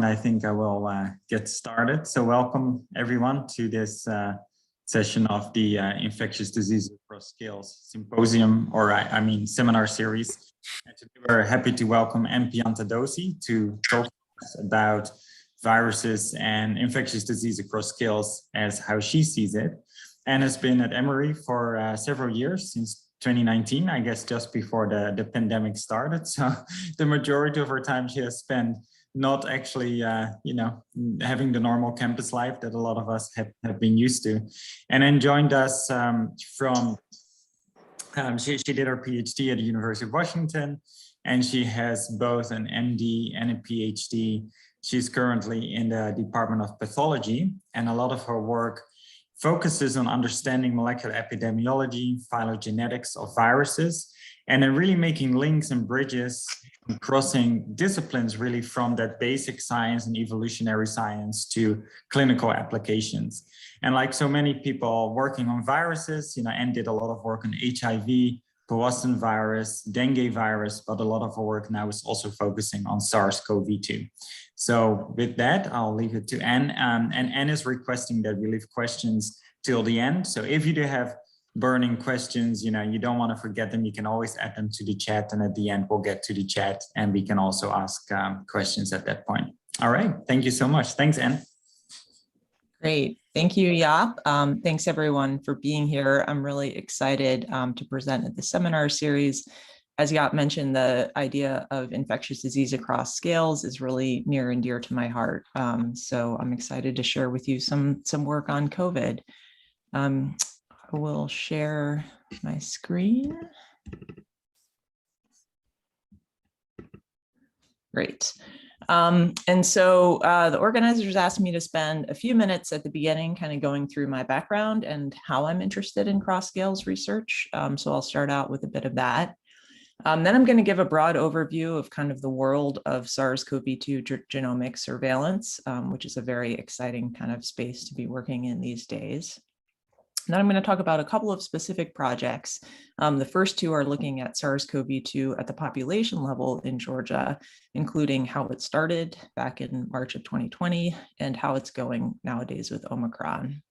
I think I will get started. So welcome everyone to this session of the Infectious Diseases Across Scales Symposium, or I mean seminar series. And today we're happy to welcome Piantadosi to talk to us about viruses and infectious disease across scales as how she sees it. Anne has been at Emory for several years, since 2019, I guess just before the pandemic started. So the majority of her time she has spent not actually, having the normal campus life that a lot of us have been used to. And then joined us she did her PhD at the University of Washington, and she has both an MD and a PhD. She's currently in the Department of Pathology, and a lot of her work focuses on understanding molecular epidemiology, phylogenetics of viruses, and then really making links and bridges and crossing disciplines really from that basic science and evolutionary science to clinical applications. And like so many people working on viruses, Anne did a lot of work on HIV, Powassan virus, dengue virus, but a lot of her work now is also focusing on SARS-CoV-2. So with that, I'll leave it to Anne. And Anne is requesting that we leave questions till the end. So if you do have burning questions, you don't want to forget them, you can always add them to the chat. And at the end, we'll get to the chat and we can also ask questions at that point. All right. Thank you so much. Thanks, Anne. Great. Thank you, Jaap. Thanks, everyone, for being here. I'm really excited to present at the seminar series. As Jaap mentioned, the idea of infectious disease across scales is really near and dear to my heart. So I'm excited to share with you some work on COVID. I will share my screen. Great. And so the organizers asked me to spend a few minutes at the beginning kind of going through my background and how I'm interested in cross-scales research. So I'll start out with a bit of that. Then I'm going to give a broad overview of kind of the world of SARS-CoV-2 genomic surveillance, which is a very exciting kind of space to be working in these days. Then I'm going to talk about a couple of specific projects. The first two are looking at SARS-CoV-2 at the population level in Georgia, including how it started back in March of 2020 and how it's going nowadays with Omicron.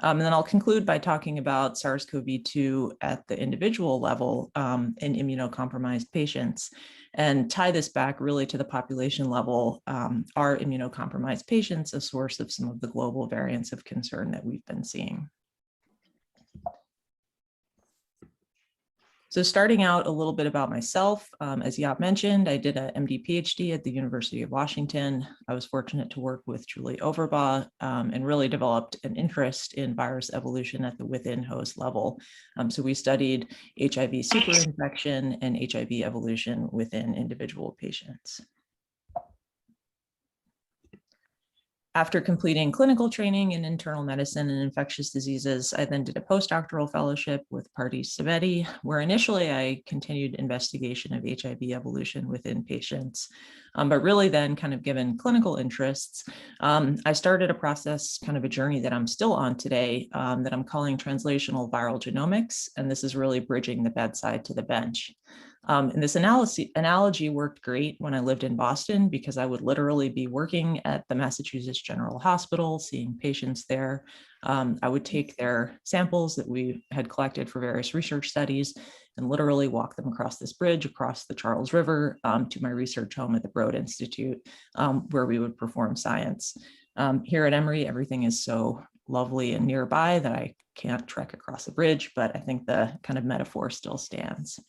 And then I'll conclude by talking about SARS-CoV-2 at the individual level in immunocompromised patients, and tie this back really to the population level. Are immunocompromised patients a source of some of the global variants of concern that we've been seeing? So starting out a little bit about myself, as Jaap mentioned, I did an MD PhD at the University of Washington. I was fortunate to work with Julie Overbaugh and really developed an interest in virus evolution at the within host level. So we studied HIV superinfection and HIV evolution within individual patients. After completing clinical training in internal medicine and infectious diseases, I then did a postdoctoral fellowship with Pardis Sabeti, where initially I continued investigation of HIV evolution within patients. But really then kind of given clinical interests, I started a process, kind of a journey that I'm still on today that I'm calling translational viral genomics. And this is really bridging the bedside to the bench. And this analogy worked great when I lived in Boston, because I would literally be working at the Massachusetts General Hospital, seeing patients there. I would take their samples that we had collected for various research studies and literally walk them across this bridge, across the Charles River, to my research home at the Broad Institute, where we would perform science. Here at Emory, everything is so lovely and nearby that I can't trek across a bridge, but I think the kind of metaphor still stands.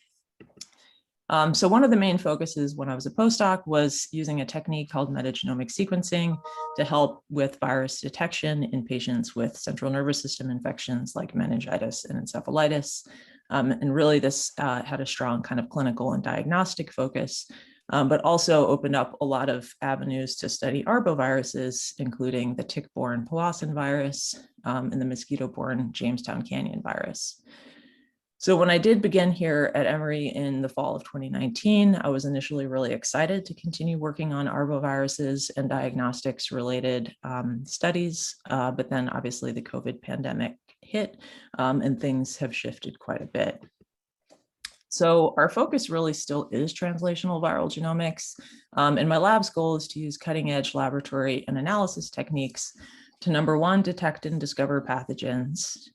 So one of the main focuses when I was a postdoc was using a technique called metagenomic sequencing to help with virus detection in patients with central nervous system infections like meningitis and encephalitis. And really this had a strong kind of clinical and diagnostic focus, but also opened up a lot of avenues to study arboviruses, including the tick-borne Powassan virus and the mosquito-borne Jamestown Canyon virus. So when I did begin here at Emory in the fall of 2019, I was initially really excited to continue working on arboviruses and diagnostics related studies, but then obviously the COVID pandemic hit and things have shifted quite a bit. So our focus really still is translational viral genomics. And my lab's goal is to use cutting edge laboratory and analysis techniques to, number one, detect and discover pathogens.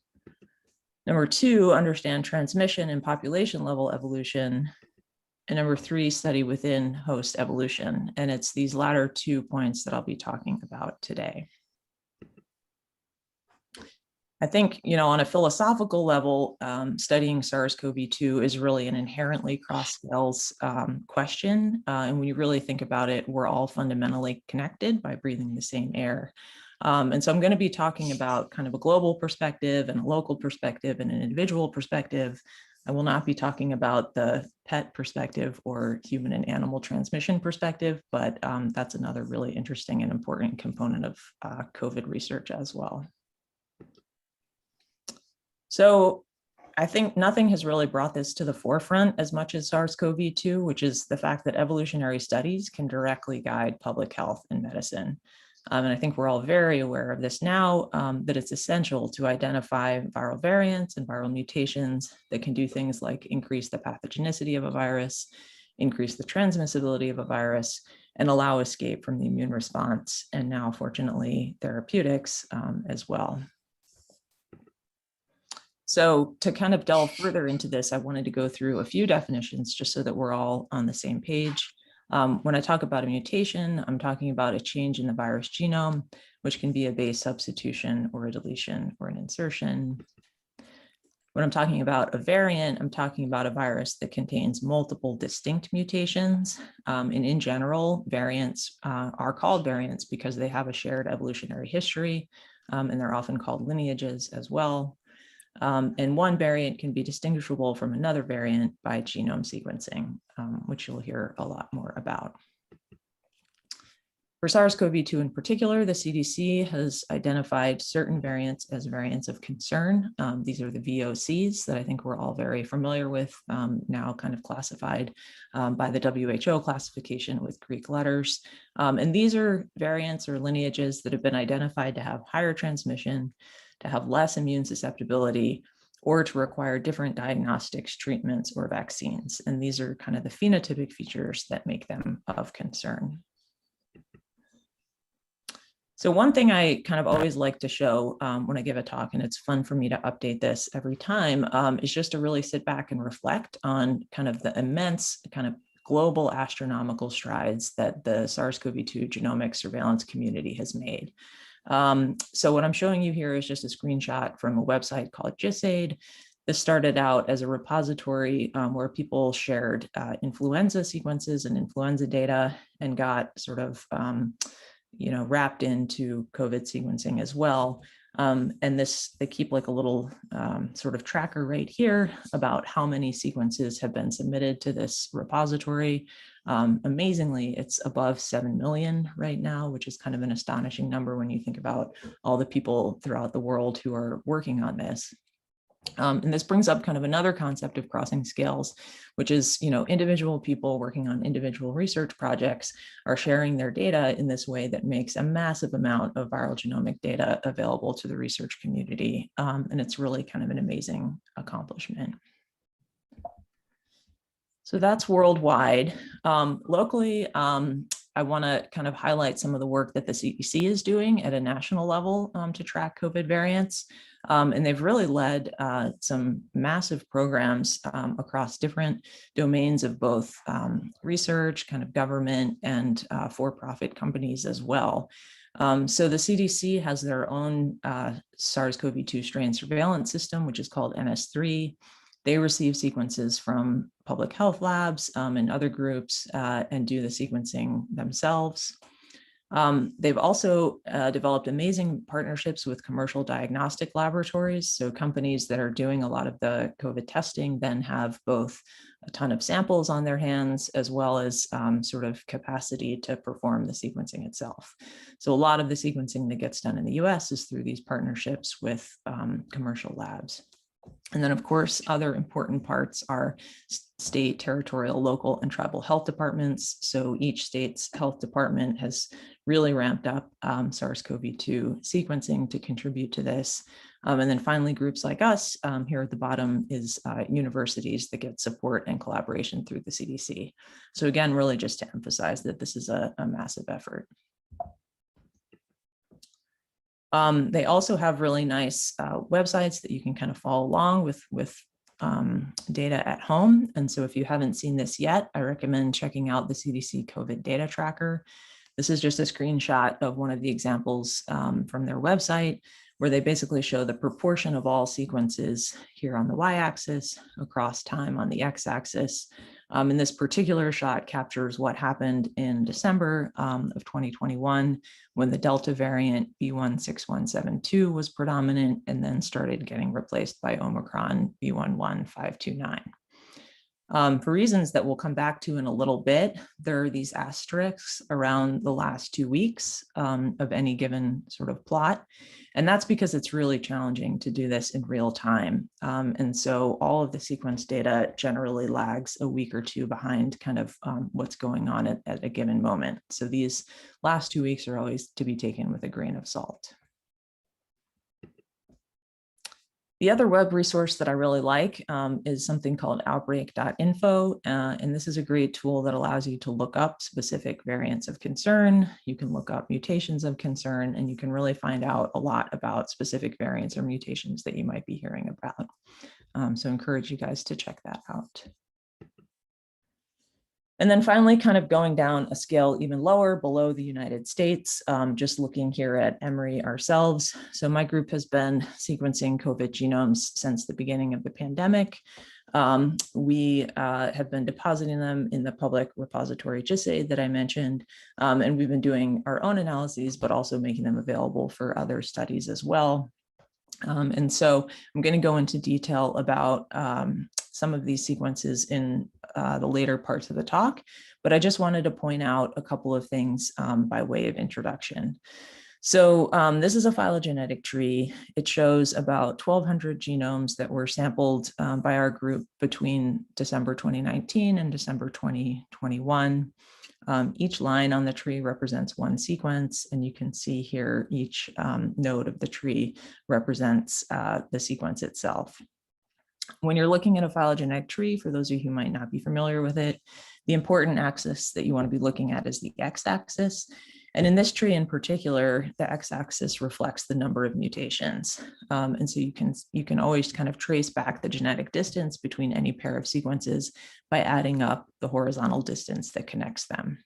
Number two, understand transmission and population level evolution. And number three, study within host evolution. And it's these latter 2 points that I'll be talking about today. I think, on a philosophical level, studying SARS-CoV-2 is really an inherently cross-scales question. And when you really think about it, we're all fundamentally connected by breathing the same air. And so I'm going to be talking about kind of a global perspective and a local perspective and an individual perspective. I will not be talking about the pet perspective or human and animal transmission perspective, but that's another really interesting and important component of COVID research as well. So I think nothing has really brought this to the forefront as much as SARS-CoV-2, which is the fact that evolutionary studies can directly guide public health and medicine. And I think we're all very aware of this now, that it's essential to identify viral variants and viral mutations that can do things like increase the pathogenicity of a virus, increase the transmissibility of a virus, and allow escape from the immune response, and now, fortunately, therapeutics as well. So to kind of delve further into this, I wanted to go through a few definitions just so that we're all on the same page. When I talk about a mutation, I'm talking about a change in the virus genome, which can be a base substitution or a deletion or an insertion. When I'm talking about a variant, I'm talking about a virus that contains multiple distinct mutations. And in general, variants are called variants because they have a shared evolutionary history, and they're often called lineages as well. And one variant can be distinguishable from another variant by genome sequencing, which you'll hear a lot more about. For SARS-CoV-2 in particular, the CDC has identified certain variants as variants of concern. These are the VOCs that I think we're all very familiar with, now kind of classified by the WHO classification with Greek letters. And these are variants or lineages that have been identified to have higher transmission, to have less immune susceptibility, or to require different diagnostics, treatments, or vaccines. And these are kind of the phenotypic features that make them of concern. So one thing I kind of always like to show when I give a talk, and it's fun for me to update this every time, is just to really sit back and reflect on kind of the immense kind of global astronomical strides that the SARS-CoV-2 genomic surveillance community has made. So what I'm showing you here is just a screenshot from a website called JustAid. This started out as a repository where people shared influenza sequences and influenza data and got sort of wrapped into COVID sequencing as well. And they keep like a little sort of tracker right here about how many sequences have been submitted to this repository. Amazingly, it's above 7 million right now, which is kind of an astonishing number when you think about all the people throughout the world who are working on this. And this brings up kind of another concept of crossing scales, which is, individual people working on individual research projects are sharing their data in this way that makes a massive amount of viral genomic data available to the research community. And it's really kind of an amazing accomplishment. So that's worldwide. Locally, I want to kind of highlight some of the work that the CDC is doing at a national level to track COVID variants. And they've really led some massive programs across different domains of both research, kind of government, and for-profit companies as well. So the CDC has their own SARS-CoV-2 strain surveillance system, which is called NS3. They receive sequences from public health labs and other groups and do the sequencing themselves. They've also developed amazing partnerships with commercial diagnostic laboratories. So companies that are doing a lot of the COVID testing then have both a ton of samples on their hands as well as sort of capacity to perform the sequencing itself. So a lot of the sequencing that gets done in the US is through these partnerships with commercial labs. And then, of course, other important parts are state, territorial, local, and tribal health departments. So each state's health department has really ramped up SARS-CoV-2 sequencing to contribute to this. And then finally, groups like us here at the bottom is universities that get support and collaboration through the CDC. So again, really just to emphasize that this is a massive effort. They also have really nice websites that you can kind of follow along with data at home. And so if you haven't seen this yet, I recommend checking out the CDC COVID Data Tracker. This is just a screenshot of one of the examples from their website, where they basically show the proportion of all sequences here on the y-axis across time on the x-axis. And this particular shot captures what happened in December of 2021 when the Delta variant B16172 was predominant and then started getting replaced by Omicron B11529. For reasons that we'll come back to in a little bit, there are these asterisks around the last 2 weeks of any given sort of plot. And that's because it's really challenging to do this in real time. And so all of the sequence data generally lags a week or two behind kind of what's going on at a given moment. So these last 2 weeks are always to be taken with a grain of salt. The other web resource that I really like is something called Outbreak.info. And this is a great tool that allows you to look up specific variants of concern. You can look up mutations of concern, and you can really find out a lot about specific variants or mutations that you might be hearing about. So I encourage you guys to check that out. And then finally, kind of going down a scale even lower below the United States, just looking here at Emory ourselves. So my group has been sequencing COVID genomes since the beginning of the pandemic. We have been depositing them in the public repository JustAid that I mentioned, and we've been doing our own analyses, but also making them available for other studies as well. And so I'm going to go into detail about some of these sequences in the later parts of the talk, but I just wanted to point out a couple of things by way of introduction. So this is a phylogenetic tree. It shows about 1,200 genomes that were sampled by our group between December 2019 and December 2021. Each line on the tree represents one sequence, and you can see here each node of the tree represents the sequence itself. When you're looking at a phylogenetic tree, for those of you who might not be familiar with it, the important axis that you want to be looking at is the x-axis. And in this tree in particular, the x-axis reflects the number of mutations. And so you can always kind of trace back the genetic distance between any pair of sequences by adding up the horizontal distance that connects them.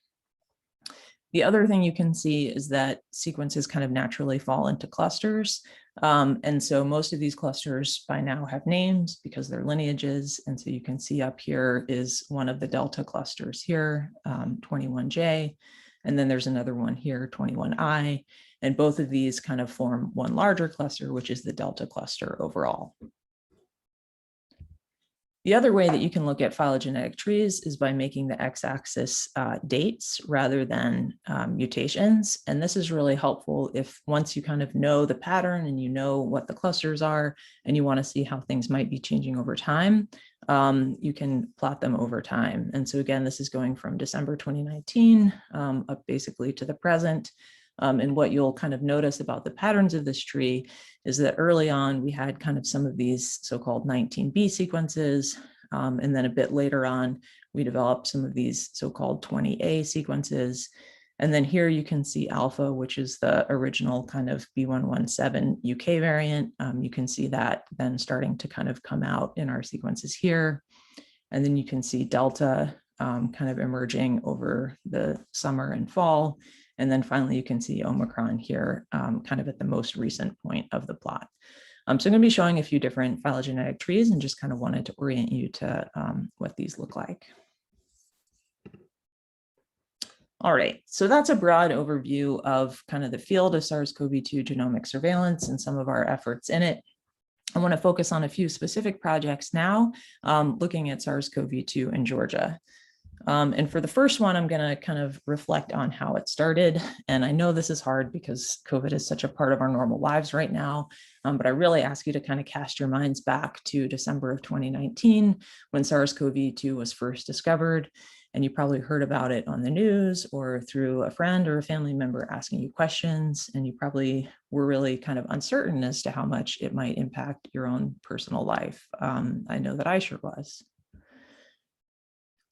The other thing you can see is that sequences kind of naturally fall into clusters. And so most of these clusters by now have names because they're lineages. And so you can see up here is one of the Delta clusters here, 21J. And then there's another one here, 21I. And both of these kind of form one larger cluster, which is the Delta cluster overall. The other way that you can look at phylogenetic trees is by making the x-axis dates rather than mutations. And this is really helpful if once you kind of know the pattern and you know what the clusters are and you want to see how things might be changing over time, you can plot them over time. And so again, this is going from December 2019 up basically to the present. And what you'll kind of notice about the patterns of this tree is that early on, we had kind of some of these so-called 19B sequences. And then a bit later on, we developed some of these so-called 20A sequences. And then here you can see alpha, which is the original kind of B117 UK variant. You can see that then starting to kind of come out in our sequences here. And then you can see delta kind of emerging over the summer and fall. And then finally, you can see Omicron here kind of at the most recent point of the plot. So I'm going to be showing a few different phylogenetic trees and just kind of wanted to orient you to what these look like. All right, so that's a broad overview of kind of the field of SARS-CoV-2 genomic surveillance and some of our efforts in it. I want to focus on a few specific projects now, looking at SARS-CoV-2 in Georgia. And for the first one, I'm going to kind of reflect on how it started. And I know this is hard because COVID is such a part of our normal lives right now. But I really ask you to kind of cast your minds back to December of 2019, when SARS-CoV-2 was first discovered. And you probably heard about it on the news or through a friend or a family member asking you questions. And you probably were really kind of uncertain as to how much it might impact your own personal life. I know that I sure was.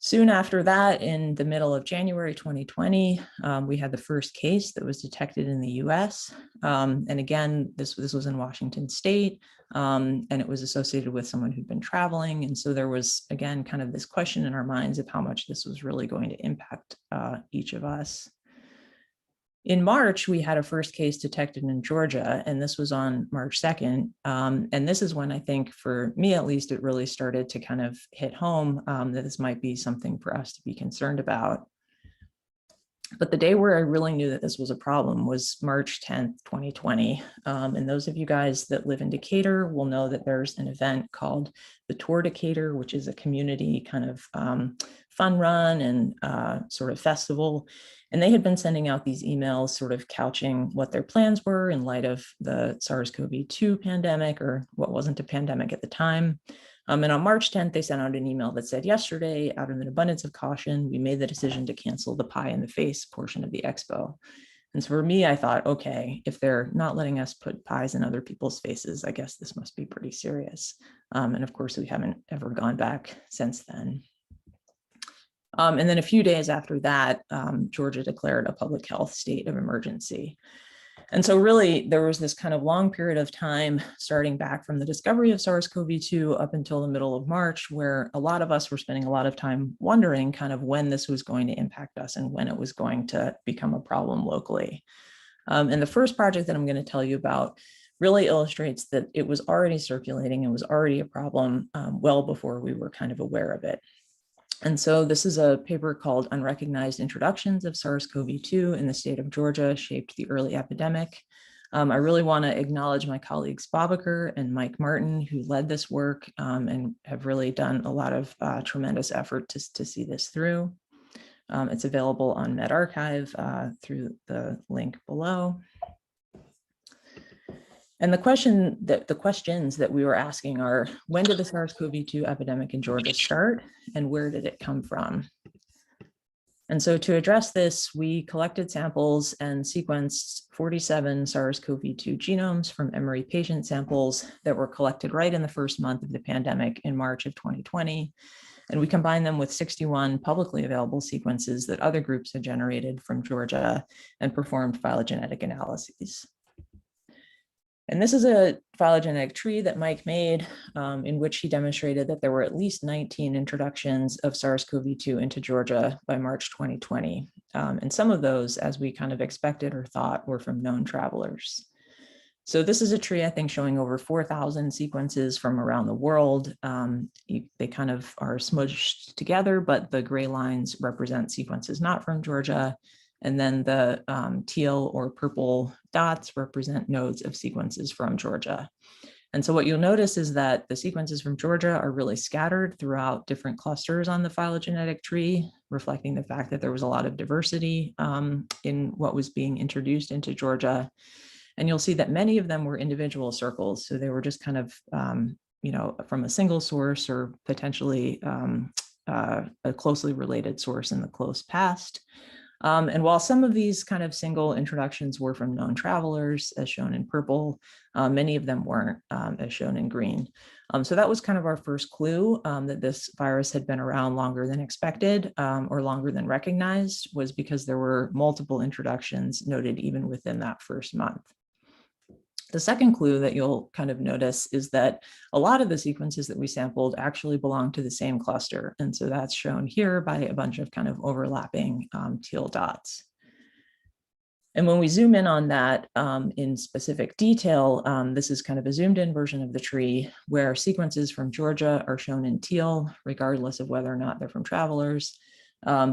Soon after that, in the middle of January 2020, we had the first case that was detected in the US. And again, this was in Washington State, and it was associated with someone who'd been traveling. And so there was, again, kind of this question in our minds of how much this was really going to impact each of us. In March, we had a first case detected in Georgia, and this was on March 2nd. And this is when I think, for me at least, it really started to kind of hit home that this might be something for us to be concerned about. But the day where I really knew that this was a problem was March 10th, 2020. And those of you guys that live in Decatur will know that there's an event called the Tour Decatur, which is a community kind of fun run and sort of festival. And they had been sending out these emails sort of couching what their plans were in light of the SARS-CoV-2 pandemic, or what wasn't a pandemic at the time. And on March 10th, they sent out an email that said, yesterday, out of an abundance of caution, we made the decision to cancel the pie in the face portion of the expo. And so for me, I thought, okay, if they're not letting us put pies in other people's faces, I guess this must be pretty serious. And of course, we haven't ever gone back since then. And then a few days after that, Georgia declared a public health state of emergency. And so really, there was this kind of long period of time, starting back from the discovery of SARS-CoV-2 up until the middle of March, where a lot of us were spending a lot of time wondering kind of when this was going to impact us and when it was going to become a problem locally. And the first project that I'm going to tell you about really illustrates that it was already circulating and was already a problem well before we were kind of aware of it. And so this is a paper called Unrecognized Introductions of SARS-CoV-2 in the state of Georgia Shaped the Early Epidemic. I really want to acknowledge my colleagues Babaker and Mike Martin, who led this work and have really done a lot of tremendous effort to see this through. It's available on medRxiv through the link below. And the questions that we were asking are, when did the SARS-CoV-2 epidemic in Georgia start, and where did it come from? And so to address this, we collected samples and sequenced 47 SARS-CoV-2 genomes from Emory patient samples that were collected right in the first month of the pandemic in March of 2020. And we combined them with 61 publicly available sequences that other groups had generated from Georgia and performed phylogenetic analyses. And this is a phylogenetic tree that Mike made, in which he demonstrated that there were at least 19 introductions of SARS-CoV-2 into Georgia by March 2020. And some of those, as we kind of expected or thought, were from known travelers. So this is a tree, I think, showing over 4,000 sequences from around the world. They kind of are smudged together, but the gray lines represent sequences not from Georgia. And then the teal or purple dots represent nodes of sequences from Georgia. And so what you'll notice is that the sequences from Georgia are really scattered throughout different clusters on the phylogenetic tree, reflecting the fact that there was a lot of diversity in what was being introduced into Georgia. And you'll see that many of them were individual circles. So they were just kind of, from a single source or potentially a closely related source in the close past. And while some of these kind of single introductions were from known travelers, as shown in purple, many of them weren't, as shown in green. So that was kind of our first clue that this virus had been around longer than expected or longer than recognized, was because there were multiple introductions noted even within that first month. The second clue that you'll kind of notice is that a lot of the sequences that we sampled actually belong to the same cluster. And so that's shown here by a bunch of kind of overlapping teal dots. And when we zoom in on that in specific detail, this is kind of a zoomed in version of the tree where sequences from Georgia are shown in teal, regardless of whether or not they're from travelers.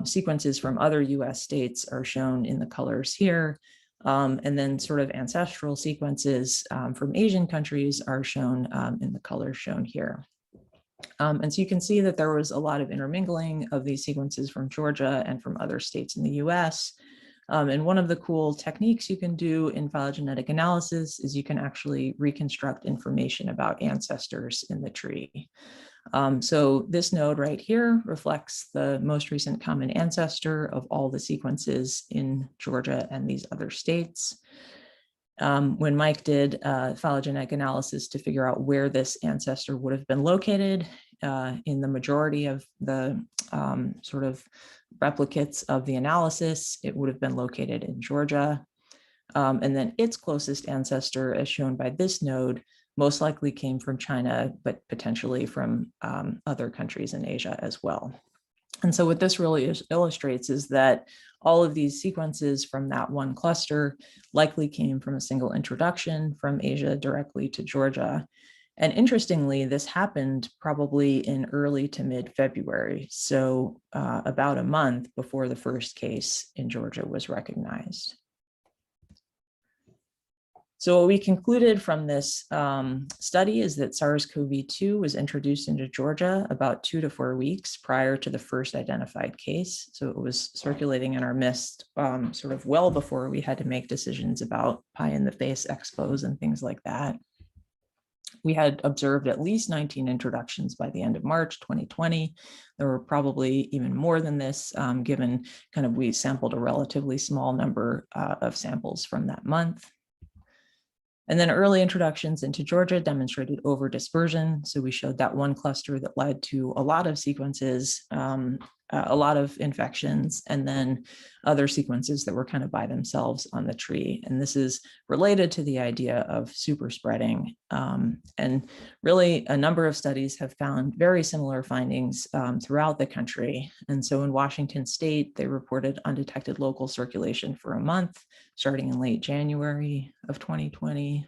Sequences from other US states are shown in the colors here. And then sort of ancestral sequences from Asian countries are shown in the colors shown here. And so you can see that there was a lot of intermingling of these sequences from Georgia and from other states in the US. And one of the cool techniques you can do in phylogenetic analysis is you can actually reconstruct information about ancestors in the tree. So this node right here reflects the most recent common ancestor of all the sequences in Georgia and these other states. When Mike did phylogenetic analysis to figure out where this ancestor would have been located, in the majority of the sort of replicates of the analysis, it would have been located in Georgia. And then its closest ancestor, as shown by this node, most likely came from China, but potentially from other countries in Asia as well. And so what this really illustrates is that all of these sequences from that one cluster likely came from a single introduction from Asia directly to Georgia. And interestingly, this happened probably in early to mid-February, so about a month before the first case in Georgia was recognized. So what we concluded from this study is that SARS-CoV-2 was introduced into Georgia about 2 to 4 weeks prior to the first identified case. So it was circulating in our midst sort of well before we had to make decisions about pie-in-the-face expos and things like that. We had observed at least 19 introductions by the end of March 2020. There were probably even more than this, given kind of we sampled a relatively small number of samples from that month. And then early introductions into Georgia demonstrated over-dispersion. So we showed that one cluster that led to a lot of sequences, a lot of infections, and then other sequences that were kind of by themselves on the tree. And this is related to the idea of super spreading. And really a number of studies have found very similar findings throughout the country. And so in Washington State, they reported undetected local circulation for a month, starting in late January of 2020.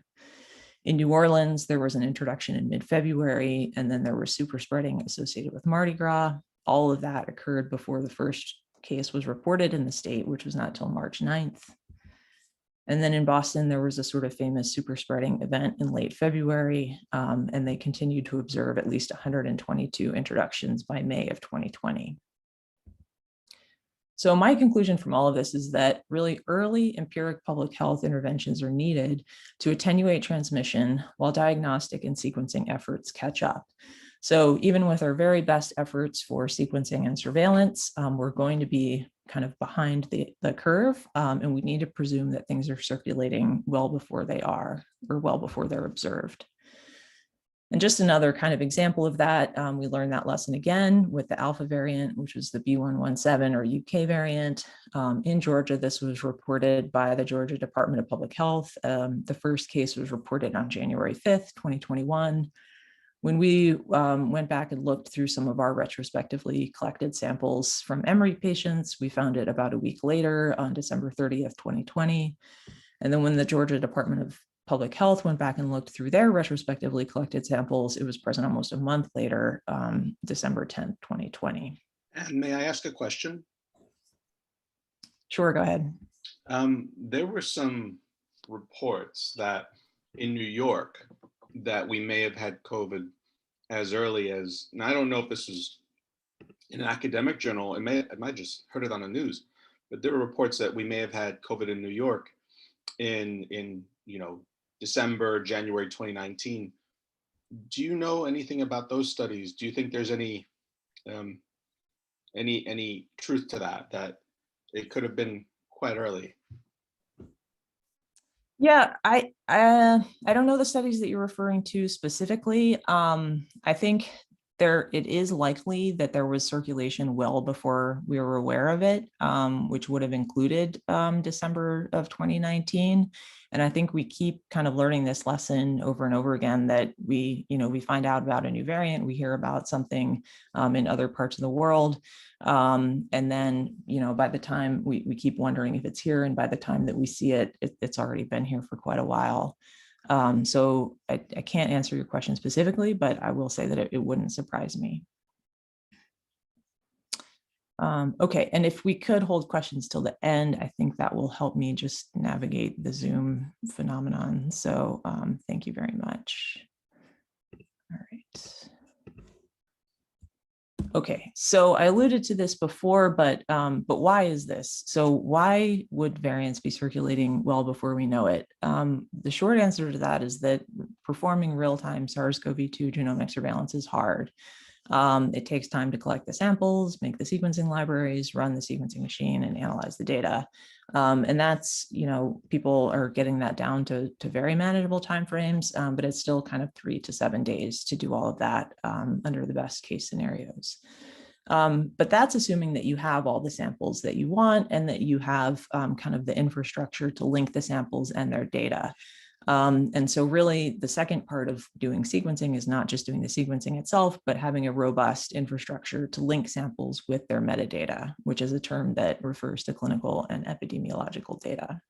In New Orleans, there was an introduction in mid-February, and then there was super spreading associated with Mardi Gras. All of that occurred before the first case was reported in the state, which was not till March 9th. And then in Boston, there was a sort of famous super spreading event in late February, and they continued to observe at least 122 introductions by May of 2020. So my conclusion from all of this is that really early empiric public health interventions are needed to attenuate transmission while diagnostic and sequencing efforts catch up. So even with our very best efforts for sequencing and surveillance, we're going to be kind of behind the curve, and we need to presume that things are circulating well before they are, or well before they're observed. And just another kind of example of that, we learned that lesson again with the Alpha variant, which was the B117 or UK variant. In Georgia, this was reported by the Georgia Department of Public Health. The first case was reported on January 5th, 2021. When we went back and looked through some of our retrospectively collected samples from Emory patients, we found it about a week later on December 30th, 2020. And then when the Georgia Department of Public Health went back and looked through their retrospectively collected samples, it was present almost a month later, December 10th, 2020. And may I ask a question? Sure, go ahead. There were some reports that in New York that we may have had COVID as early as, and I don't know if this is in an academic journal, I might just heard it on the news, but there were reports that we may have had COVID in New York in December, January 2019. Do you know anything about those studies? Do you think there's any truth to that it could have been quite early? Yeah, I don't know the studies that you're referring to specifically. I think it is likely that there was circulation well before we were aware of it, which would have included December of 2019. And I think we keep kind of learning this lesson over and over again that we find out about a new variant, we hear about something in other parts of the world. And then, by the time we keep wondering if it's here, and by the time that we see it, it's already been here for quite a while. So I can't answer your question specifically, but I will say that it wouldn't surprise me. Okay, and if we could hold questions till the end, I think that will help me just navigate the Zoom phenomenon. So thank you very much. All right. Okay, so I alluded to this before, but why is this? So why would variants be circulating well before we know it? The short answer to that is that performing real-time SARS-CoV-2 genomic surveillance is hard. It takes time to collect the samples, make the sequencing libraries, run the sequencing machine, and analyze the data. And that's, people are getting that down to very manageable timeframes, but it's still kind of 3 to 7 days to do all of that under the best case scenarios. But that's assuming that you have all the samples that you want and that you have kind of the infrastructure to link the samples and their data. And so really the second part of doing sequencing is not just doing the sequencing itself, but having a robust infrastructure to link samples with their metadata, which is a term that refers to clinical and epidemiological data.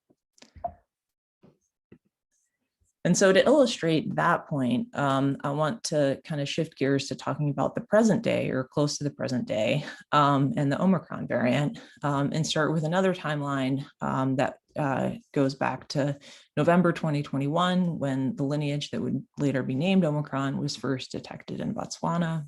And so to illustrate that point, I want to kind of shift gears to talking about the present day or close to the present day and the Omicron variant and start with another timeline that goes back to November 2021, when the lineage that would later be named Omicron was first detected in Botswana.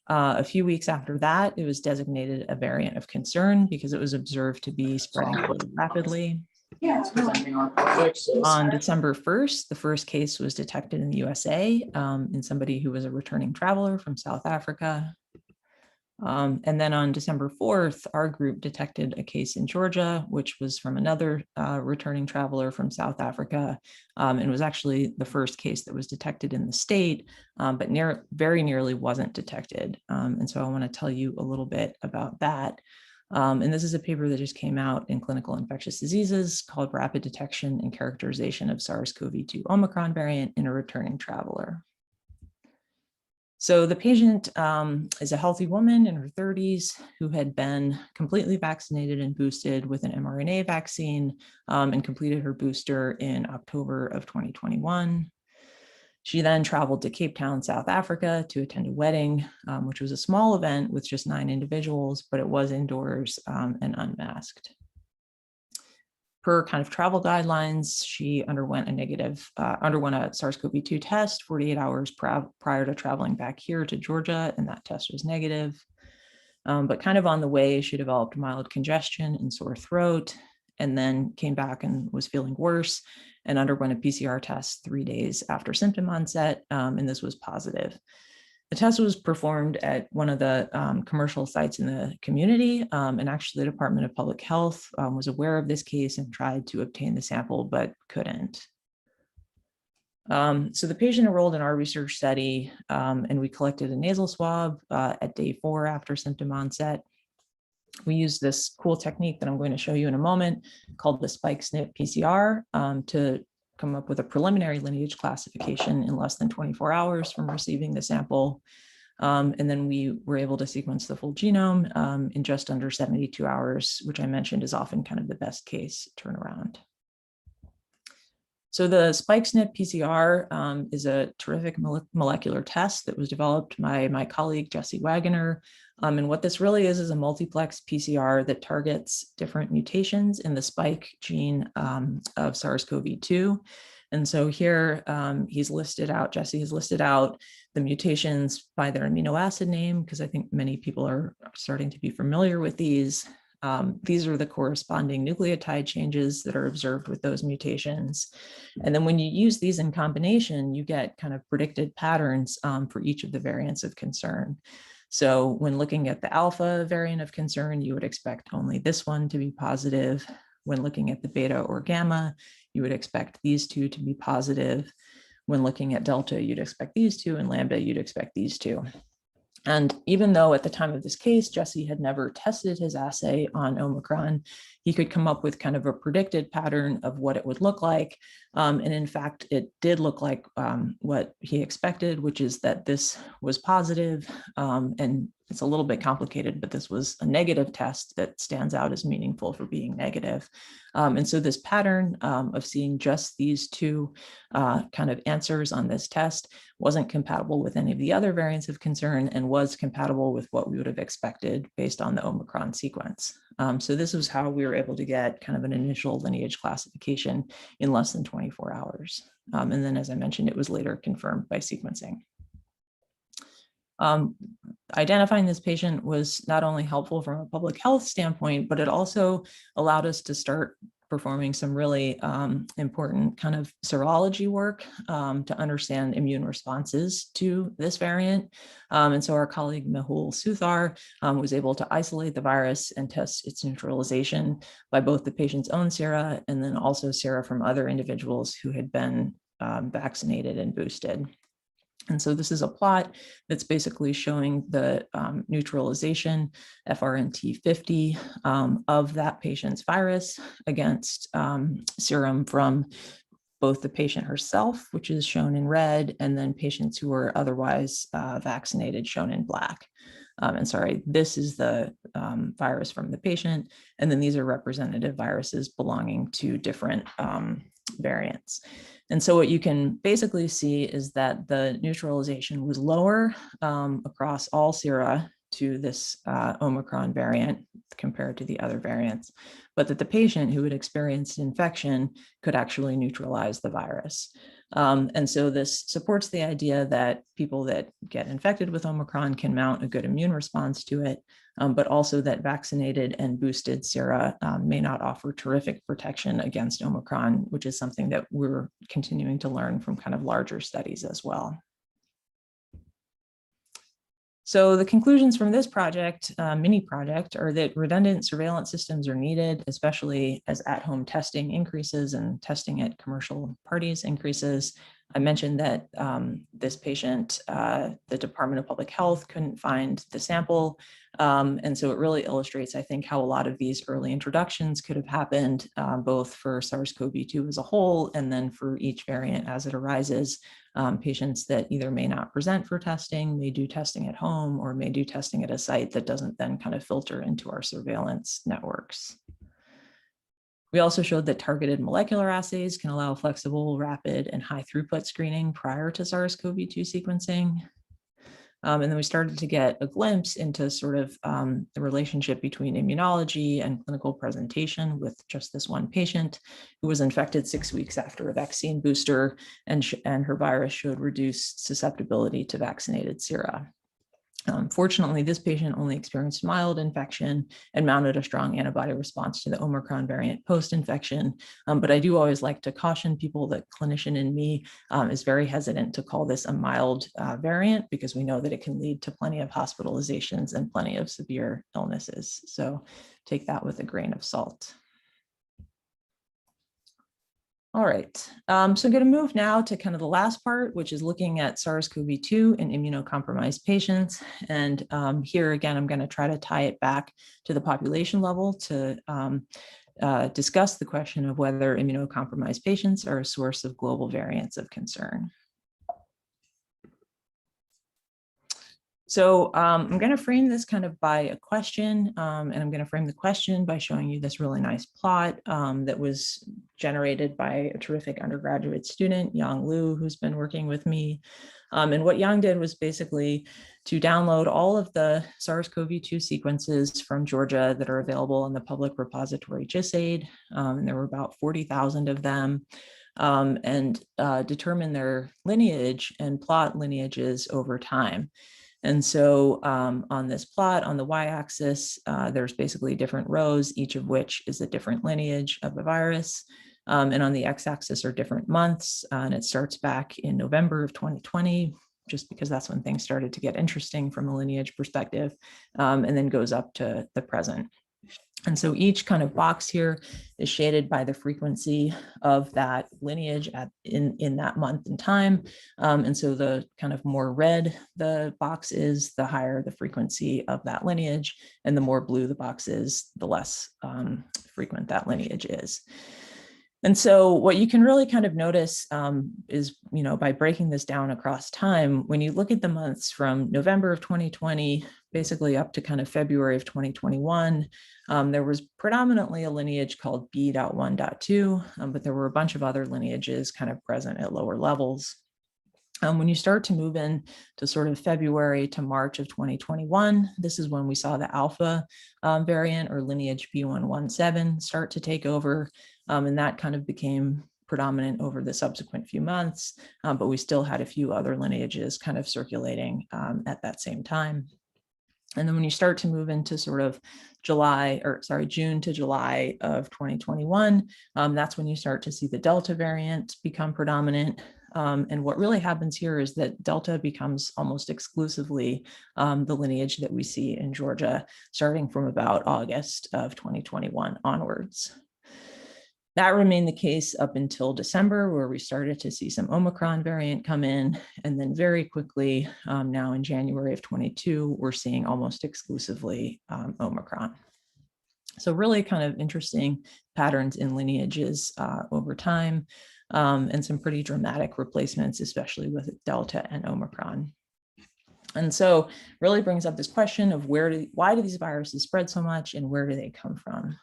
A few weeks after that, it was designated a variant of concern because it was observed to be spreading really rapidly. On December 1st, the first case was detected in the USA in somebody who was a returning traveler from South Africa. And then on December 4th, our group detected a case in Georgia, which was from another returning traveler from South Africa, and was actually the first case that was detected in the state, but very nearly wasn't detected. And so I want to tell you a little bit about that. And this is a paper that just came out in Clinical Infectious Diseases called Rapid Detection and Characterization of SARS-CoV-2 Omicron Variant in a Returning Traveler. So the patient is a healthy woman in her 30s who had been completely vaccinated and boosted with an mRNA vaccine and completed her booster in October of 2021. She then traveled to Cape Town, South Africa to attend a wedding, which was a small event with just 9 individuals, but it was indoors and unmasked. Per kind of travel guidelines, she underwent a SARS-CoV-2 test 48 hours prior to traveling back here to Georgia, and that test was negative. But kind of on the way, she developed mild congestion and sore throat, and then came back and was feeling worse and underwent a PCR test 3 days after symptom onset, and this was positive. The test was performed at one of the commercial sites in the community, and actually the Department of Public Health was aware of this case and tried to obtain the sample, but couldn't. So the patient enrolled in our research study, and we collected a nasal swab at day 4 after symptom onset. We used this cool technique that I'm going to show you in a moment called the spike SNP PCR to come up with a preliminary lineage classification in less than 24 hours from receiving the sample. And then we were able to sequence the full genome in just under 72 hours, which I mentioned is often kind of the best case turnaround. So the spike SNP PCR is a terrific molecular test that was developed by my colleague, Jesse Wagoner. And what this really is a multiplex PCR that targets different mutations in the spike gene of SARS-CoV-2. And so here Jesse has listed out the mutations by their amino acid name, because I think many people are starting to be familiar with these. These are the corresponding nucleotide changes that are observed with those mutations. And then when you use these in combination, you get kind of predicted patterns for each of the variants of concern. So when looking at the alpha variant of concern, you would expect only this one to be positive. When looking at the beta or gamma, you would expect these two to be positive. When looking at delta, you'd expect these two, and lambda, you'd expect these two. And even though at the time of this case, Jesse had never tested his assay on Omicron, he could come up with kind of a predicted pattern of what it would look like. And in fact, it did look like what he expected, which is that this was positive. And it's a little bit complicated, but this was a negative test that stands out as meaningful for being negative. And so this pattern of seeing just these two kind of answers on this test wasn't compatible with any of the other variants of concern and was compatible with what we would have expected based on the Omicron sequence. So this was how we were able to get kind of an initial lineage classification in less than 24 hours. And then, as I mentioned, it was later confirmed by sequencing. Identifying this patient was not only helpful from a public health standpoint, but it also allowed us to start performing some really important kind of serology work to understand immune responses to this variant. And so our colleague Mehul Suthar was able to isolate the virus and test its neutralization by both the patient's own sera and then also sera from other individuals who had been vaccinated and boosted. And so this is a plot that's basically showing the neutralization FRNT50 of that patient's virus against serum from both the patient herself, which is shown in red, and then patients who were otherwise vaccinated, shown in black. And sorry, this is the virus from the patient, and then these are representative viruses belonging to different variants. And so what you can basically see is that the neutralization was lower across all sera to this Omicron variant compared to the other variants, but that the patient who had experienced infection could actually neutralize the virus. And so this supports the idea that people that get infected with Omicron can mount a good immune response to it, but also that vaccinated and boosted sera may not offer terrific protection against Omicron, which is something that we're continuing to learn from kind of larger studies as well. So the conclusions from this project, mini project, are that redundant surveillance systems are needed, especially as at-home testing increases and testing at commercial parties increases. I mentioned that this patient, the Department of Public Health couldn't find the sample. And so it really illustrates, I think, how a lot of these early introductions could have happened, both for SARS-CoV-2 as a whole, and then for each variant as it arises. Patients that either may not present for testing, may do testing at home, or may do testing at a site that doesn't then kind of filter into our surveillance networks. We also showed that targeted molecular assays can allow flexible, rapid, and high throughput screening prior to SARS-CoV-2 sequencing. And then we started to get a glimpse into sort of the relationship between immunology and clinical presentation with just this one patient who was infected 6 weeks after a vaccine booster, and her virus showed reduced susceptibility to vaccinated sera. Fortunately, this patient only experienced mild infection and mounted a strong antibody response to the Omicron variant post-infection. But I do always like to caution people that clinician in me is very hesitant to call this a mild variant, because we know that it can lead to plenty of hospitalizations and plenty of severe illnesses. So take that with a grain of salt. All right, so I'm going to move now to kind of the last part, which is looking at SARS-CoV-2 in immunocompromised patients. And here again, I'm going to try to tie it back to the population level to discuss the question of whether immunocompromised patients are a source of global variants of concern. So I'm going to frame this kind of by a question, and I'm going to frame the question by showing you this really nice plot that was generated by a terrific undergraduate student, Yang Liu, who's been working with me. And what Yang did was basically to download all of the SARS-CoV-2 sequences from Georgia that are available in the public repository JustAid, and there were about 40,000 of them, and determine their lineage and plot lineages over time. And so on this plot, on the y-axis, there's basically different rows, each of which is a different lineage of the virus. And on the x-axis are different months, and it starts back in November of 2020, just because that's when things started to get interesting from a lineage perspective, and then goes up to the present. And so each kind of box here is shaded by the frequency of that lineage in that month and time. And so the kind of more red the box is, the higher the frequency of that lineage, and the more blue the box is, the less frequent that lineage is. And so what you can really kind of notice is, by breaking this down across time, when you look at the months from November of 2020, basically up to kind of February of 2021, there was predominantly a lineage called B.1.2, but there were a bunch of other lineages kind of present at lower levels. When you start to move in to sort of February to March of 2021, this is when we saw the alpha variant or lineage B.1.1.7 start to take over, and that kind of became predominant over the subsequent few months, but we still had a few other lineages kind of circulating at that same time. And then when you start to move into sort of June to July of 2021, that's when you start to see the Delta variant become predominant. And what really happens here is that Delta becomes almost exclusively the lineage that we see in Georgia, starting from about August of 2021 onwards. That remained the case up until December, where we started to see some Omicron variant come in. And then very quickly, now in January of 22, we're seeing almost exclusively Omicron. So really kind of interesting patterns in lineages over time, and some pretty dramatic replacements, especially with Delta and Omicron. And so really brings up this question of why do these viruses spread so much and where do they come from?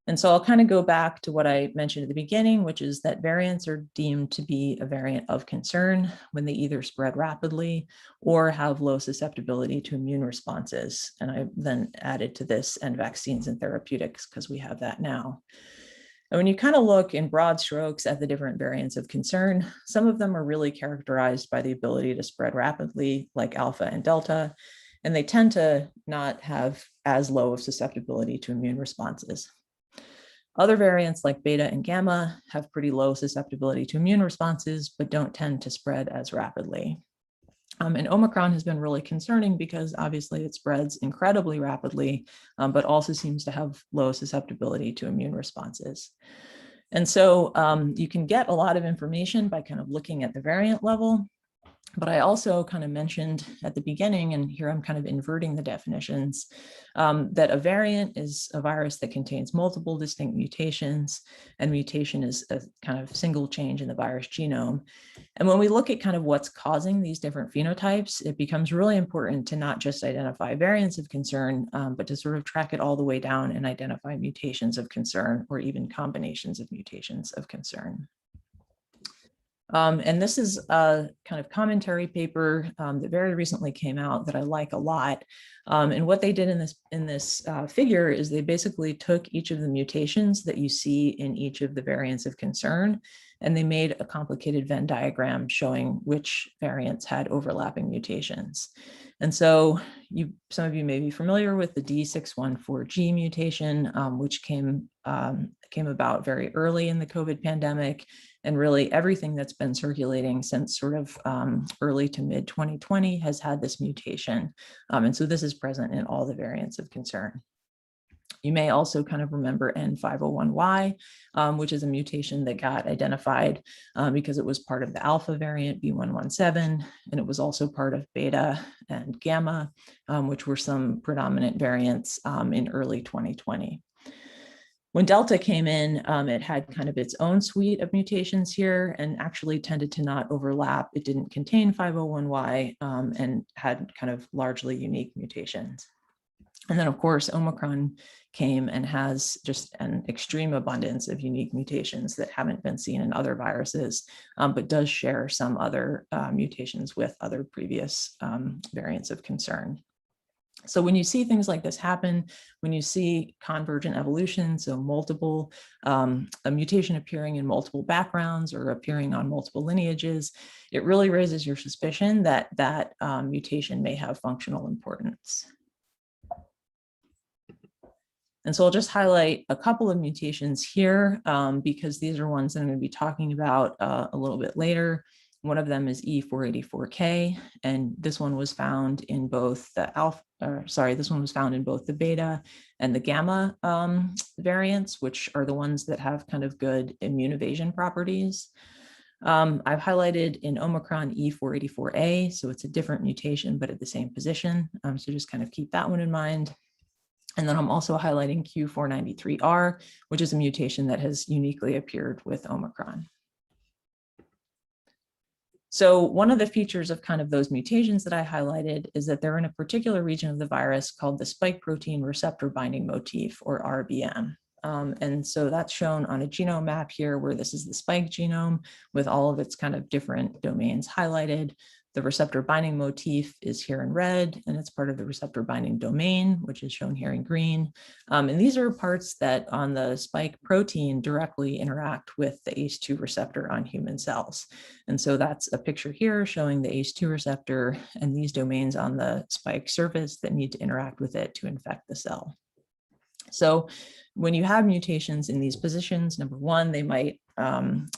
And so I'll kind of go back to what I mentioned at the beginning, which is that variants are deemed to be a variant of concern when they either spread rapidly or have low susceptibility to immune responses. And I then added to this and vaccines and therapeutics because we have that now. And when you kind of look in broad strokes at the different variants of concern, some of them are really characterized by the ability to spread rapidly, like Alpha and Delta, and they tend to not have as low of susceptibility to immune responses. Other variants like Beta and Gamma have pretty low susceptibility to immune responses, but don't tend to spread as rapidly. And Omicron has been really concerning because obviously it spreads incredibly rapidly, but also seems to have low susceptibility to immune responses. And so you can get a lot of information by kind of looking at the variant level. But I also kind of mentioned at the beginning, and here I'm kind of inverting the definitions, that a variant is a virus that contains multiple distinct mutations, and mutation is a kind of single change in the virus genome. And when we look at kind of what's causing these different phenotypes, it becomes really important to not just identify variants of concern, but to sort of track it all the way down and identify mutations of concern or even combinations of mutations of concern. And this is a kind of commentary paper that very recently came out that I like a lot. And what they did in this figure is they basically took each of the mutations that you see in each of the variants of concern, and they made a complicated Venn diagram showing which variants had overlapping mutations. And so some of you may be familiar with the D614G mutation, which came about very early in the COVID pandemic. And really everything that's been circulating since sort of early to mid 2020 has had this mutation. And so this is present in all the variants of concern. You may also kind of remember N501Y, which is a mutation that got identified because it was part of the Alpha variant B117, and it was also part of Beta and Gamma, which were some predominant variants in early 2020. When Delta came in, it had kind of its own suite of mutations here and actually tended to not overlap. It didn't contain 501Y and had kind of largely unique mutations. And then of course, Omicron came and has just an extreme abundance of unique mutations that haven't been seen in other viruses, but does share some other mutations with other previous variants of concern. So when you see things like this happen, when you see convergent evolution, so a mutation appearing in multiple backgrounds or appearing on multiple lineages, it really raises your suspicion that that mutation may have functional importance. And so I'll just highlight a couple of mutations here because these are ones that I'm going to be talking about a little bit later. One of them is E484K, and this one was found in both the the Beta and the Gamma variants, which are the ones that have kind of good immune evasion properties. I've highlighted in Omicron E484A, so it's a different mutation, but at the same position. So just kind of keep that one in mind. And then I'm also highlighting Q493R, which is a mutation that has uniquely appeared with Omicron. So one of the features of kind of those mutations that I highlighted is that they're in a particular region of the virus called the spike protein receptor binding motif, or RBM. And so that's shown on a genome map here, where this is the spike genome with all of its kind of different domains highlighted. The receptor binding motif is here in red, and it's part of the receptor binding domain, which is shown here in green. And these are parts that on the spike protein directly interact with the ACE2 receptor on human cells. And so that's a picture here showing the ACE2 receptor and these domains on the spike surface that need to interact with it to infect the cell. So when you have mutations in these positions, number one, they might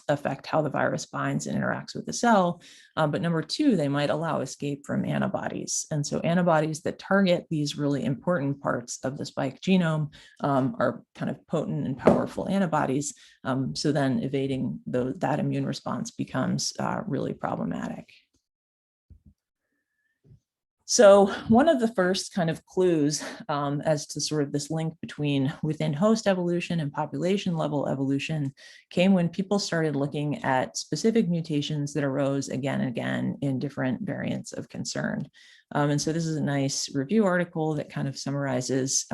affect how the virus binds and interacts with the cell. But number two, they might allow escape from antibodies. And so antibodies that target these really important parts of the spike genome are kind of potent and powerful antibodies. So then evading that immune response becomes really problematic. So one of the first kind of clues as to sort of this link between within host evolution and population level evolution came when people started looking at specific mutations that arose again and again in different variants of concern. And so this is a nice review article that kind of summarizes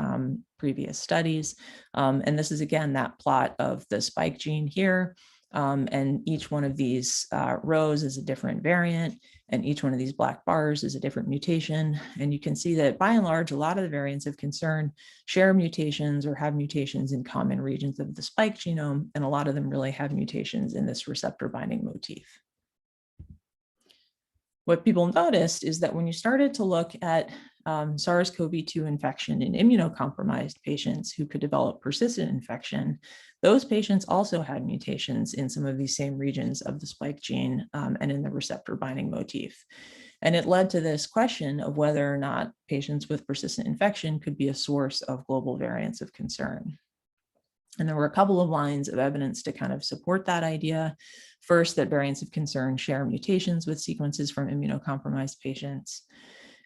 previous studies. And this is again that plot of the spike gene here. And each one of these rows is a different variant, and each one of these black bars is a different mutation. And you can see that by and large, a lot of the variants of concern share mutations or have mutations in common regions of the spike genome, and a lot of them really have mutations in this receptor binding motif. What people noticed is that when you started to look at SARS-CoV-2 infection in immunocompromised patients who could develop persistent infection, those patients also had mutations in some of these same regions of the spike gene and in the receptor binding motif. And it led to this question of whether or not patients with persistent infection could be a source of global variants of concern. And there were a couple of lines of evidence to kind of support that idea. First, that variants of concern share mutations with sequences from immunocompromised patients,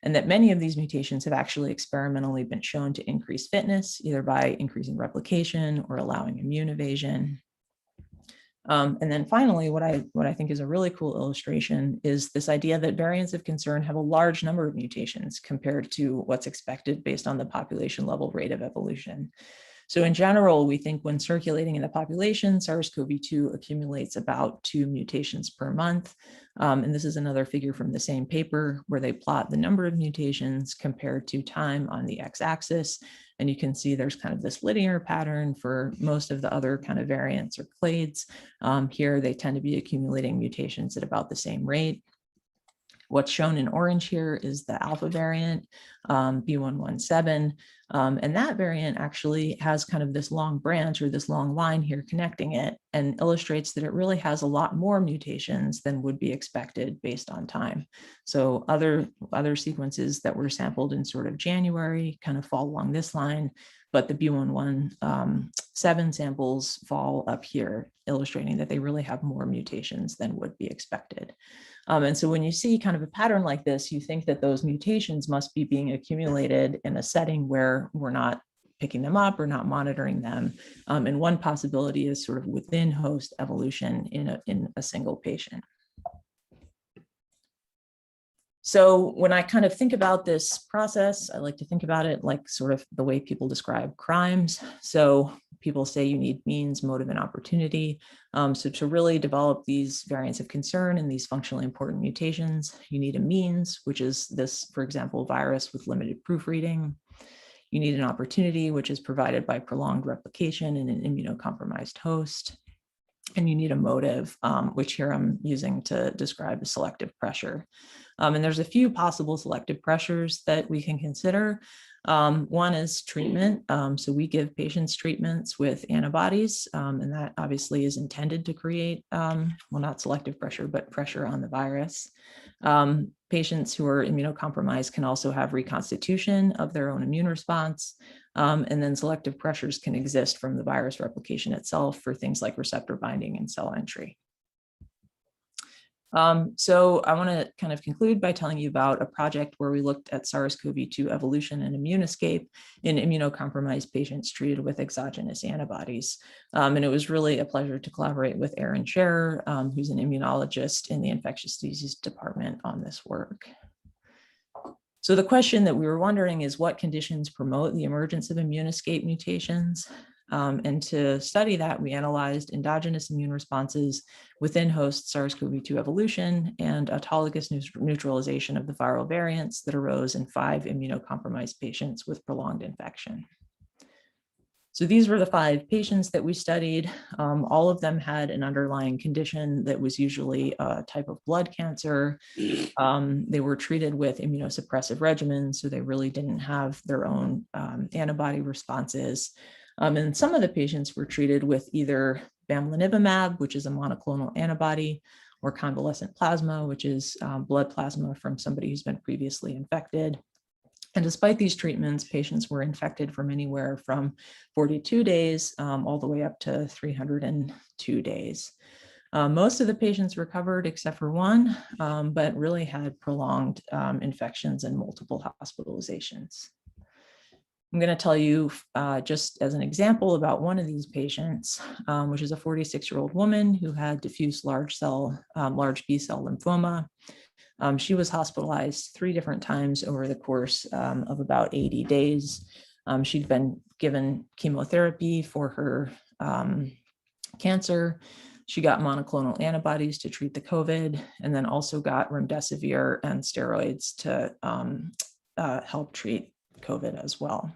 and that many of these mutations have actually experimentally been shown to increase fitness, either by increasing replication or allowing immune evasion. And then finally, what I think is a really cool illustration is this idea that variants of concern have a large number of mutations compared to what's expected based on the population level rate of evolution. So in general, we think when circulating in the population, SARS-CoV-2 accumulates about 2 mutations per month. And this is another figure from the same paper where they plot the number of mutations compared to time on the x-axis. And you can see there's kind of this linear pattern for most of the other kind of variants or clades. Here, they tend to be accumulating mutations at about the same rate. What's shown in orange here is the alpha variant, B117, and that variant actually has kind of this long branch or this long line here connecting it, and illustrates that it really has a lot more mutations than would be expected based on time. So other sequences that were sampled in sort of January kind of fall along this line, but the B117 samples fall up here, illustrating that they really have more mutations than would be expected. And so when you see kind of a pattern like this, you think that those mutations must be being accumulated in a setting where we're not picking them up or not monitoring them. And one possibility is sort of within host evolution in a single patient. So when I kind of think about this process, I like to think about it like sort of the way people describe crimes. So people say you need means, motive, and opportunity. So to really develop these variants of concern and these functionally important mutations, you need a means, which is this, for example, virus with limited proofreading. You need an opportunity, which is provided by prolonged replication in an immunocompromised host. And you need a motive, which here I'm using to describe a selective pressure. And there's a few possible selective pressures that we can consider. One is treatment. So we give patients treatments with antibodies, and that obviously is intended to create, well, not selective pressure, but pressure on the virus. Patients who are immunocompromised can also have reconstitution of their own immune response. And then selective pressures can exist from the virus replication itself for things like receptor binding and cell entry. So I want to kind of conclude by telling you about a project where we looked at SARS-CoV-2 evolution and immune escape in immunocompromised patients treated with exogenous antibodies. And it was really a pleasure to collaborate with Erin Scherer, who's an immunologist in the infectious disease department on this work. So the question that we were wondering is what conditions promote the emergence of immune escape mutations? And to study that, we analyzed endogenous immune responses within host SARS-CoV-2 evolution and autologous neutralization of the viral variants that arose in 5 immunocompromised patients with prolonged infection. So these were the 5 patients that we studied. All of them had an underlying condition that was usually a type of blood cancer. They were treated with immunosuppressive regimens, so they really didn't have their own antibody responses. And some of the patients were treated with either bamlanivimab, which is a monoclonal antibody, or convalescent plasma, which is blood plasma from somebody who's been previously infected. And despite these treatments, patients were infected from anywhere from 42 days all the way up to 302 days. Most of the patients recovered except for one, but really had prolonged infections and multiple hospitalizations. I'm going to tell you just as an example about one of these patients, which is a 46-year-old woman who had diffuse large B-cell lymphoma. She was hospitalized 3 different times over the course of about 80 days. She'd been given chemotherapy for her cancer. She got monoclonal antibodies to treat the COVID, and then also got remdesivir and steroids to help treat COVID as well.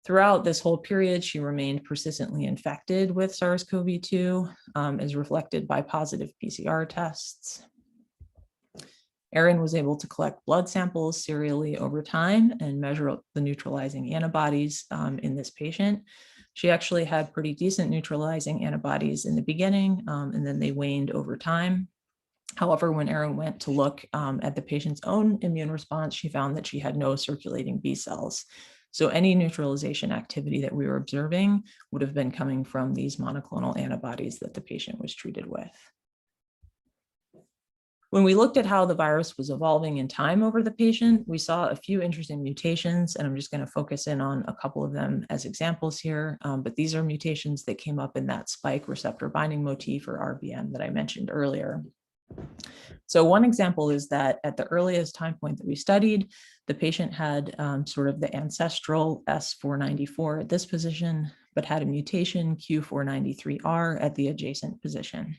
Throughout this whole period, she remained persistently infected with SARS-CoV-2, as reflected by positive PCR tests. Erin was able to collect blood samples serially over time and measure the neutralizing antibodies in this patient. She actually had pretty decent neutralizing antibodies in the beginning, and then they waned over time. However, when Erin went to look at the patient's own immune response, she found that she had no circulating B cells. So any neutralization activity that we were observing would have been coming from these monoclonal antibodies that the patient was treated with. When we looked at how the virus was evolving in time over the patient, we saw a few interesting mutations, and I'm just going to focus in on a couple of them as examples here. But these are mutations that came up in that spike receptor binding motif, or RBM, that I mentioned earlier. So one example is that at the earliest time point that we studied, the patient had sort of the ancestral S494 at this position, but had a mutation Q493R at the adjacent position.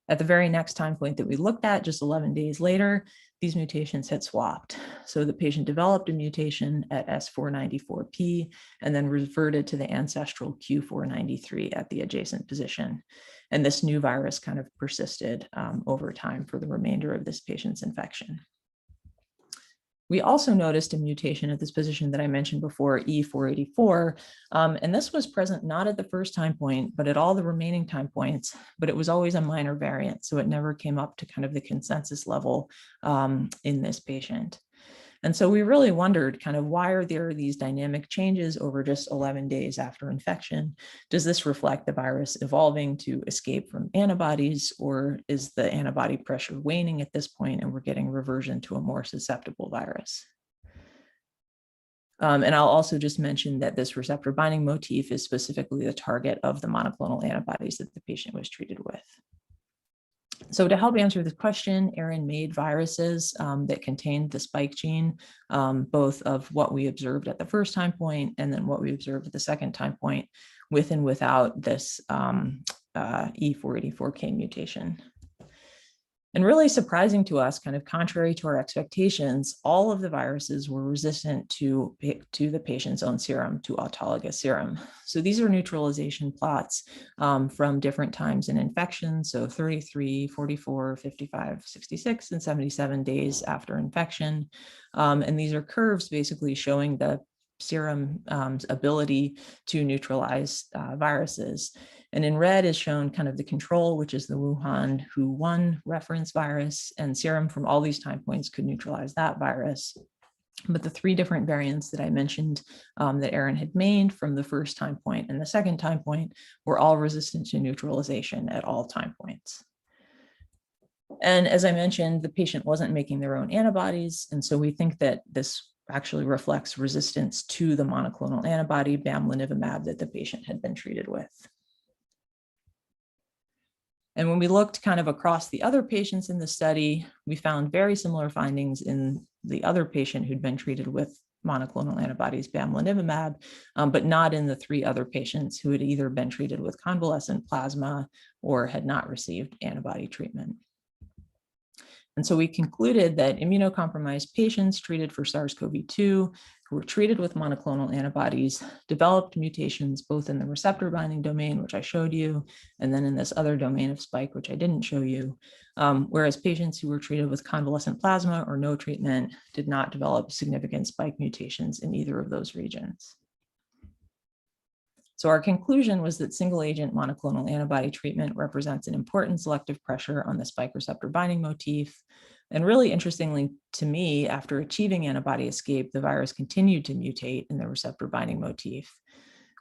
At the very next time point that we looked at, just 11 days later, these mutations had swapped. So the patient developed a mutation at S494P and then reverted to the ancestral Q493 at the adjacent position. And this new virus kind of persisted over time for the remainder of this patient's infection. We also noticed a mutation at this position that I mentioned before, E484, and this was present not at the first time point, but at all the remaining time points, but it was always a minor variant, so it never came up to kind of the consensus level in this patient. And so we really wondered kind of why are there these dynamic changes over just 11 days after infection? Does this reflect the virus evolving to escape from antibodies, or is the antibody pressure waning at this point and we're getting reversion to a more susceptible virus? And I'll also just mention that this receptor binding motif is specifically the target of the monoclonal antibodies that the patient was treated with. So to help answer this question, Erin made viruses that contained the spike gene, both of what we observed at the first time point and then what we observed at the second time point, with and without this E484K mutation. And really surprising to us, kind of contrary to our expectations, all of the viruses were resistant to the patient's own serum, to autologous serum. So these are neutralization plots from different times in infection, so 33, 44, 55, 66, and 77 days after infection. And these are curves basically showing the serum ability to neutralize viruses. And in red is shown kind of the control, which is the Wuhan Hu1 reference virus, and serum from all these time points could neutralize that virus. But the 3 different variants that I mentioned that Erin had made from the first time point and the second time point were all resistant to neutralization at all time points. And as I mentioned, the patient wasn't making their own antibodies. And so we think that this actually reflects resistance to the monoclonal antibody bamlanivimab that the patient had been treated with. And when we looked kind of across the other patients in the study, we found very similar findings in the other patient who'd been treated with monoclonal antibodies, bamlanivimab, but not in the 3 other patients who had either been treated with convalescent plasma or had not received antibody treatment. And so we concluded that immunocompromised patients treated for SARS-CoV-2 who were treated with monoclonal antibodies developed mutations both in the receptor binding domain, which I showed you, and then in this other domain of spike, which I didn't show you, whereas patients who were treated with convalescent plasma or no treatment did not develop significant spike mutations in either of those regions. So our conclusion was that single agent monoclonal antibody treatment represents an important selective pressure on the spike receptor binding motif. And really interestingly to me, after achieving antibody escape, the virus continued to mutate in the receptor binding motif.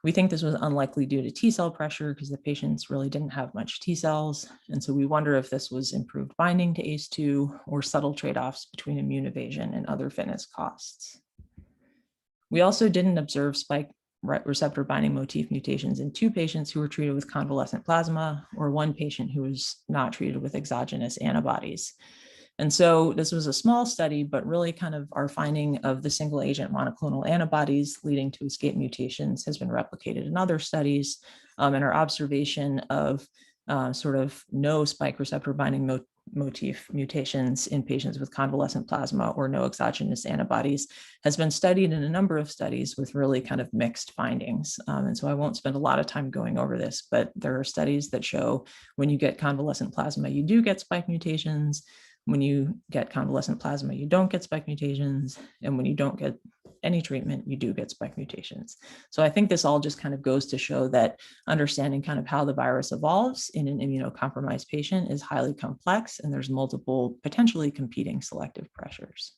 We think this was unlikely due to T cell pressure because the patients really didn't have much T cells. And so we wonder if this was improved binding to ACE2 or subtle trade-offs between immune evasion and other fitness costs. We also didn't observe spike receptor binding motif mutations in 2 patients who were treated with convalescent plasma or 1 patient who was not treated with exogenous antibodies. And so this was a small study, but really kind of our finding of the single agent monoclonal antibodies leading to escape mutations has been replicated in other studies. And our observation of sort of no spike receptor binding motif mutations in patients with convalescent plasma or no exogenous antibodies has been studied in a number of studies with really kind of mixed findings. And so I won't spend a lot of time going over this, but there are studies that show when you get convalescent plasma, you do get spike mutations. When you get convalescent plasma, you don't get spike mutations. And when you don't get any treatment, you do get spike mutations. So I think this all just kind of goes to show that understanding kind of how the virus evolves in an immunocompromised patient is highly complex, and there's multiple potentially competing selective pressures.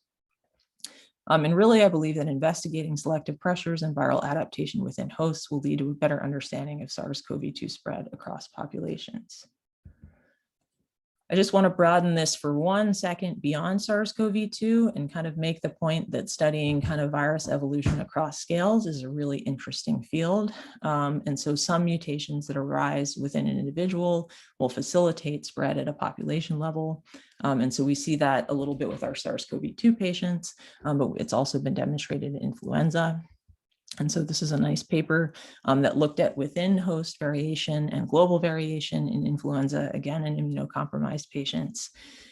And really, I believe that investigating selective pressures and viral adaptation within hosts will lead to a better understanding of SARS-CoV-2 spread across populations. I just want to broaden this for 1 second beyond SARS-CoV-2 and kind of make the point that studying kind of virus evolution across scales is a really interesting field. And so some mutations that arise within an individual will facilitate spread at a population level. And so we see that a little bit with our SARS-CoV-2 patients, but it's also been demonstrated in influenza. And so this is a nice paper that looked at within host variation and global variation in influenza, again, in immunocompromised patients.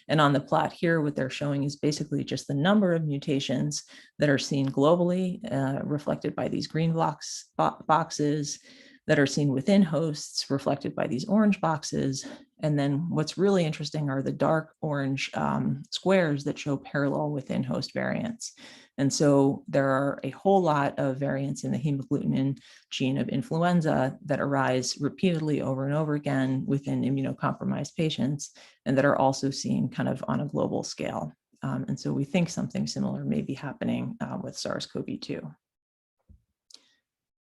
And on the plot here, what they're showing is basically just the number of mutations that are seen globally, reflected by these green boxes, that are seen within hosts, reflected by these orange boxes. And then what's really interesting are the dark orange squares that show parallel within host variants. And so there are a whole lot of variants in the hemagglutinin gene of influenza that arise repeatedly over and over again within immunocompromised patients, and that are also seen kind of on a global scale. And so we think something similar may be happening with SARS-CoV-2.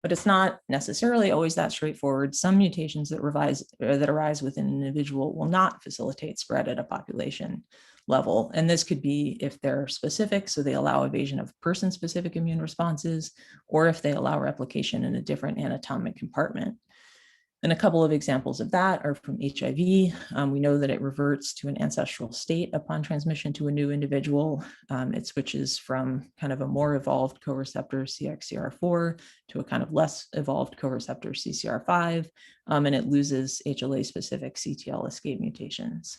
But it's not necessarily always that straightforward. Some mutations that arise within an individual will not facilitate spread at a population level. And this could be if they're specific, so they allow evasion of person-specific immune responses, or if they allow replication in a different anatomic compartment. And a couple of examples of that are from HIV. We know that it reverts to an ancestral state upon transmission to a new individual. It switches from kind of a more evolved co-receptor CXCR4 to a kind of less evolved co-receptor CCR5, and it loses HLA-specific CTL escape mutations.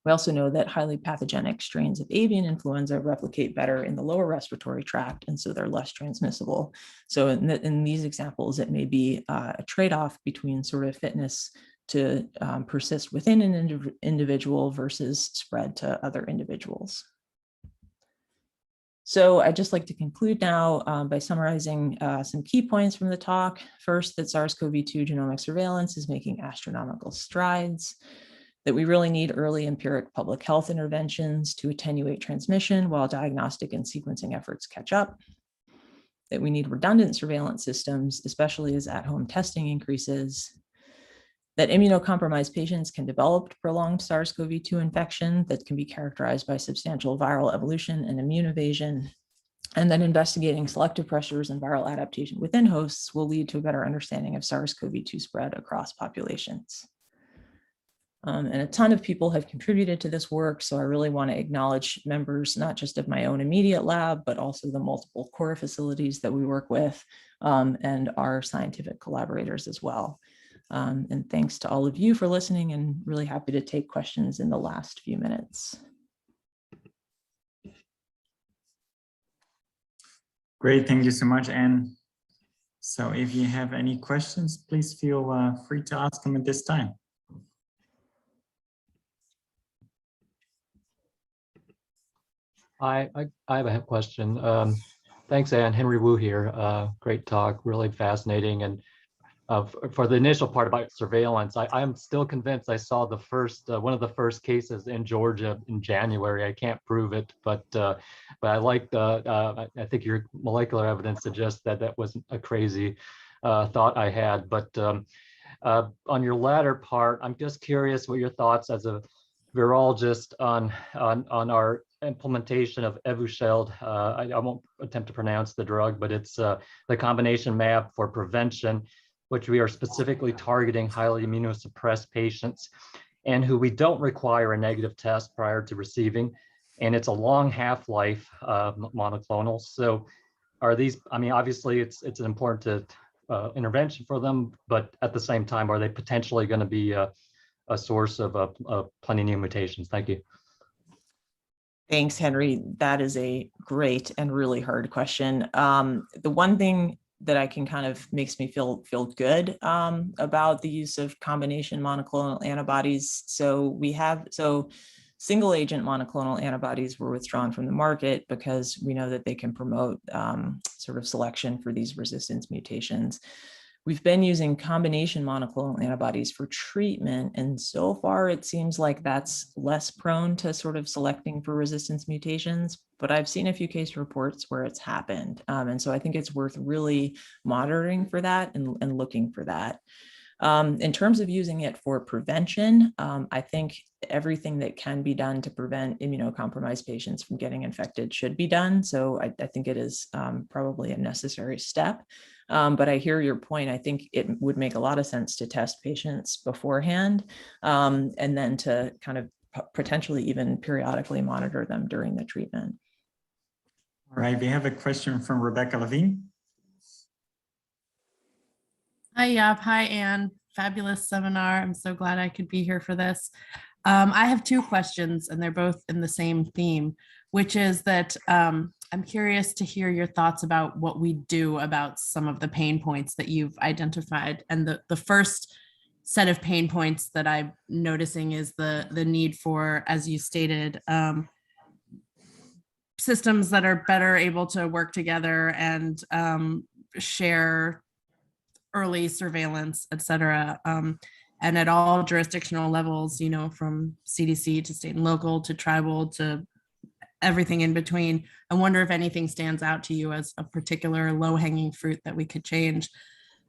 We also know that highly pathogenic strains of avian influenza replicate better in the lower respiratory tract, and so they're less transmissible. So in these examples, it may be a trade-off between sort of fitness to persist within an individual versus spread to other individuals. So I'd just like to conclude now by summarizing some key points from the talk. First, that SARS-CoV-2 genomic surveillance is making astronomical strides, that we really need early empiric public health interventions to attenuate transmission while diagnostic and sequencing efforts catch up, that we need redundant surveillance systems, especially as at-home testing increases, that immunocompromised patients can develop prolonged SARS-CoV-2 infection that can be characterized by substantial viral evolution and immune evasion, and that investigating selective pressures and viral adaptation within hosts will lead to a better understanding of SARS-CoV-2 spread across populations. And a ton of people have contributed to this work. So I really want to acknowledge members, not just of my own immediate lab, but also the multiple core facilities that we work with, and our scientific collaborators as well. And thanks to all of you for listening, and really happy to take questions in the last few minutes. Great, thank you so much, Anne. So if you have any questions, please feel free to ask them at this time. I have a question. Thanks, Anne. Henry Wu here. Great talk, really fascinating. And for the initial part about surveillance, I am still convinced I saw the first one of the first cases in Georgia in January. I can't prove it, but I like the. I think your molecular evidence suggests that that wasn't a crazy thought I had. But on your latter part, I'm just curious what your thoughts as a virologist on our implementation of Evusheld. I won't attempt to pronounce the drug, but it's the combination mAb for prevention, which we are specifically targeting highly immunosuppressed patients and who we don't require a negative test prior to receiving. And it's a long half-life monoclonal. So are these, I mean, obviously it's an important intervention for them, but at the same time, are they potentially going to be a source of plenty new mutations? Thank you. Thanks, Henry. That is a great and really hard question. The one thing that I can kind of makes me feel good about the use of combination monoclonal antibodies. So single agent monoclonal antibodies were withdrawn from the market because we know that they can promote sort of selection for these resistance mutations. We've been using combination monoclonal antibodies for treatment, and so far it seems like that's less prone to sort of selecting for resistance mutations, but I've seen a few case reports where it's happened. And so I think it's worth really monitoring for that and looking for that. In terms of using it for prevention, I think everything that can be done to prevent immunocompromised patients from getting infected should be done. So I think it is probably a necessary step. But I hear your point. I think it would make a lot of sense to test patients beforehand, and then to kind of potentially even periodically monitor them during the treatment. All right, we have a question from Rebecca Levine. Hi, Jaap. Hi, Anne. Fabulous seminar. I'm so glad I could be here for this. I have two questions, and they're both in the same theme, which is that I'm curious to hear your thoughts about what we do about some of the pain points that you've identified. And the first set of pain points that I'm noticing is the need for, as you stated, systems that are better able to work together and share early surveillance, et cetera, and at all jurisdictional levels, you know, from CDC to state and local to tribal to everything in between. I wonder if anything stands out to you as a particular low-hanging fruit that we could change.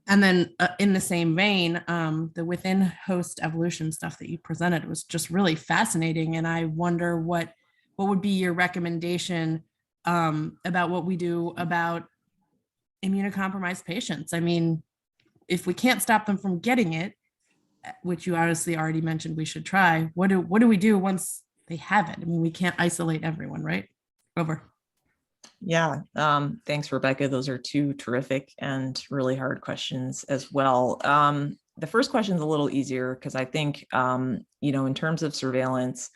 And then in the same vein, the within host evolution stuff that you presented was just really fascinating. And I wonder what would be your recommendation about what we do about immunocompromised patients. I mean, if we can't stop them from getting it, which you obviously already mentioned we should try, what do we do once they have it? I mean, we can't isolate everyone, right? Over. Yeah, thanks, Rebecca. Those are two terrific and really hard questions as well. The first question is a little easier because I think, you know, in terms of surveillance,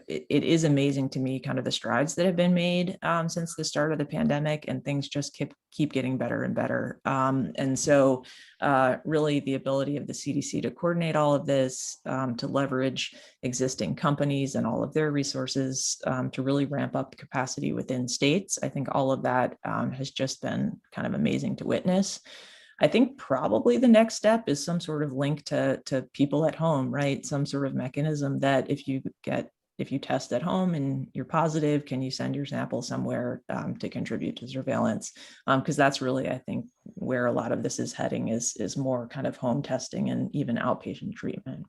it is amazing to me kind of the strides that have been made since the start of the pandemic, and things just keep getting better and better. And so really the ability of the CDC to coordinate all of this, to leverage existing companies and all of their resources to really ramp up capacity within states. I think all of that has just been kind of amazing to witness. I think probably the next step is some sort of link to people at home, right? Some sort of mechanism that if you test at home and you're positive, can you send your sample somewhere to contribute to surveillance? Because that's really, I think, where a lot of this is heading is more kind of home testing and even outpatient treatment.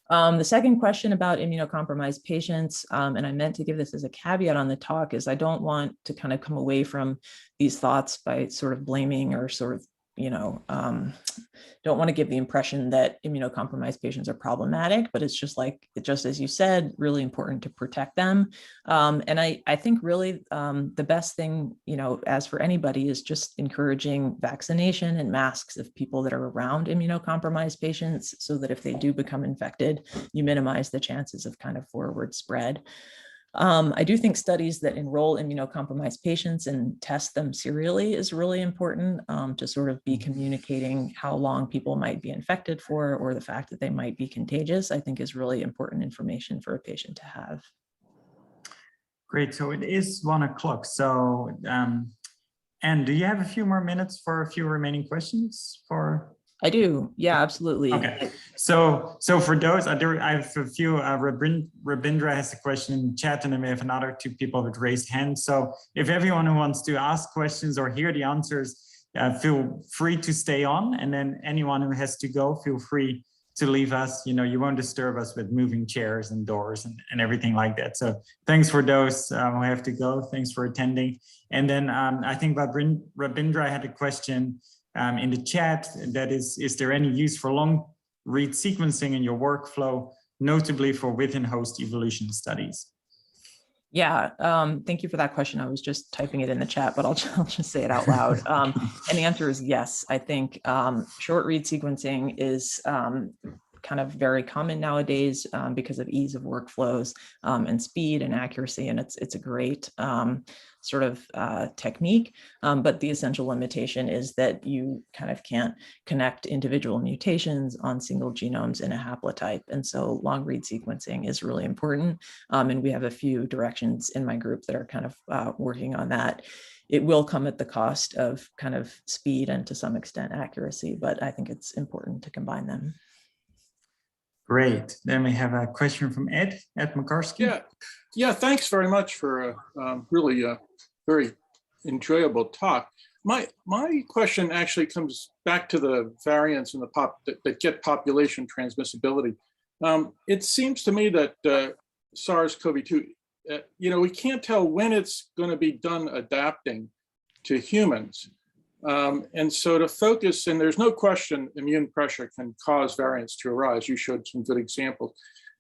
The second question about immunocompromised patients, and I meant to give this as a caveat on the talk, is I don't want to kind of come away from these thoughts by sort of blaming or sort of, don't want to give the impression that immunocompromised patients are problematic, but it's just as you said, really important to protect them. And I think really the best thing, as for anybody, is just encouraging vaccination and masks of people that are around immunocompromised patients, so that if they do become infected, you minimize the chances of kind of forward spread. I do think studies that enroll immunocompromised patients and test them serially is really important, to sort of be communicating how long people might be infected for, or the fact that they might be contagious, I think is really important information for a patient to have. Great, so it is 1 o'clock. So, Anne, do you have a few more minutes for a few remaining questions for? I do. Yeah, absolutely. Okay. So for those, I have a few. Rabindra has a question in the chat, and then we have another 2 people with raised hands. So if everyone who wants to ask questions or hear the answers, feel free to stay on. And then anyone who has to go, feel free to leave us. You won't disturb us with moving chairs and doors and everything like that. So thanks for those who have to go. Thanks for attending. And then I think Rabindra had a question in the chat, that is there any use for long read sequencing in your workflow, notably for within host evolution studies? Yeah, thank you for that question. I was just typing it in the chat, but I'll just say it out loud. And the answer is yes. I think short read sequencing is kind of very common nowadays because of ease of workflows and speed and accuracy, and it's a great sort of technique, but the essential limitation is that you kind of can't connect individual mutations on single genomes in a haplotype, and so long read sequencing is really important, and we have a few directions in my group that are kind of working on that. It will come at the cost of kind of speed and to some extent accuracy, but I think it's important to combine them. Great. Then we have a question from Ed McCarskey. Yeah. Thanks very much for really very enjoyable talk. My question actually comes back to the variants in the that get population transmissibility. It seems to me that SARS-CoV-2, we can't tell when it's going to be done adapting to humans. And so to focus, and there's no question immune pressure can cause variants to arise. You showed some good examples,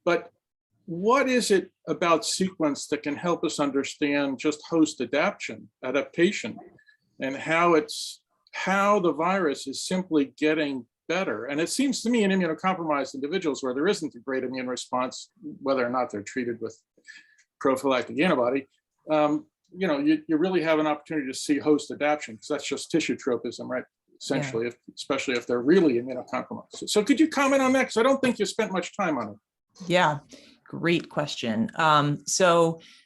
but what is it about sequence that can help us understand just host adaptation, and how the virus is simply getting better? And it seems to me in immunocompromised individuals where there isn't a great immune response, whether or not they're treated with prophylactic antibody, you really have an opportunity to see host adaptation, because that's just tissue tropism, right? Essentially, especially if they're really immunocompromised. So could you comment on that? Because I don't think you spent much time on it. Yeah, great question. One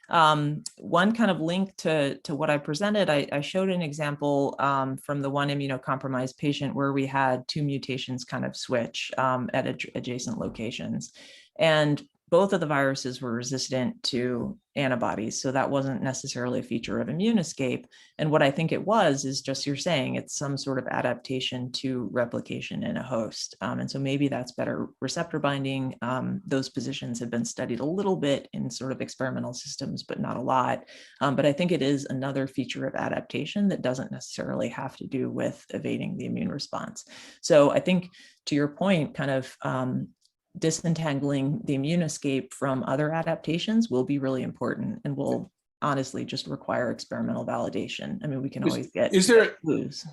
kind of link to what I presented, I showed an example from the one immunocompromised patient where we had 2 mutations kind of switch at adjacent locations. And both of the viruses were resistant to antibodies, so that wasn't necessarily a feature of immune escape. And what I think it was is just you're saying it's some sort of adaptation to replication in a host. And so maybe that's better receptor binding. Those positions have been studied a little bit in sort of experimental systems, but not a lot. But I think it is another feature of adaptation that doesn't necessarily have to do with evading the immune response. So I think to your point, kind of disentangling the immune escape from other adaptations will be really important, and will honestly just require experimental validation. I mean, we can always get clues.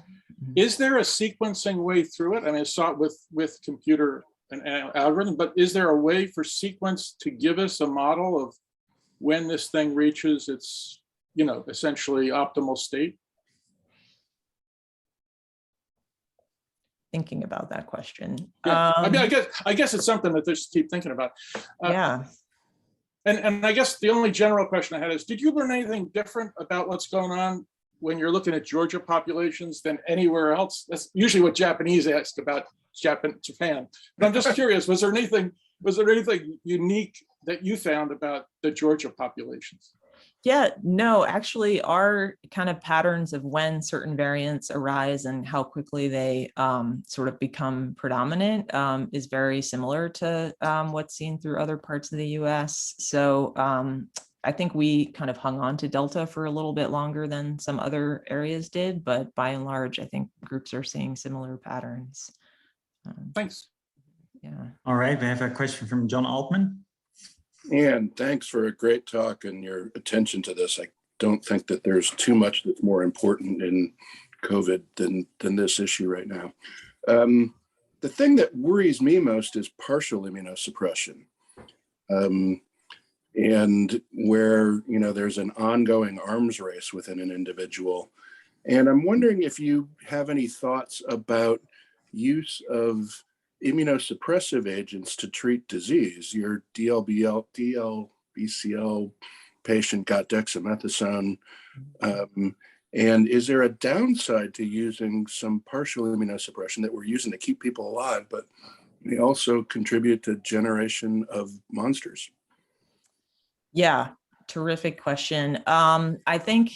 Is there a sequencing way through it? I mean, I saw it with computer and algorithm, but is there a way for sequence to give us a model of when this thing reaches its, essentially optimal state? Thinking about that question. Yeah. I mean, I guess it's something that they just keep thinking about. Yeah. And I guess the only general question I had is, did you learn anything different about what's going on when you're looking at Georgia populations than anywhere else? That's usually what Japanese ask about Japan. But I'm just curious, was there anything unique that you found about the Georgia populations? Yeah, no, actually our kind of patterns of when certain variants arise and how quickly they sort of become predominant is very similar to what's seen through other parts of the US. So I think we kind of hung on to Delta for a little bit longer than some other areas did, but by and large, I think groups are seeing similar patterns. Thanks. Yeah. All right, we have a question from John Altman. And thanks for a great talk and your attention to this. I don't think that there's too much that's more important in COVID than this issue right now. The thing that worries me most is partial immunosuppression. And where, there's an ongoing arms race within an individual. And I'm wondering if you have any thoughts about use of immunosuppressive agents to treat disease. Your DLBCL patient got dexamethasone. And is there a downside to using some partial immunosuppression that we're using to keep people alive, but may also contribute to generation of monsters? Yeah, terrific question. I think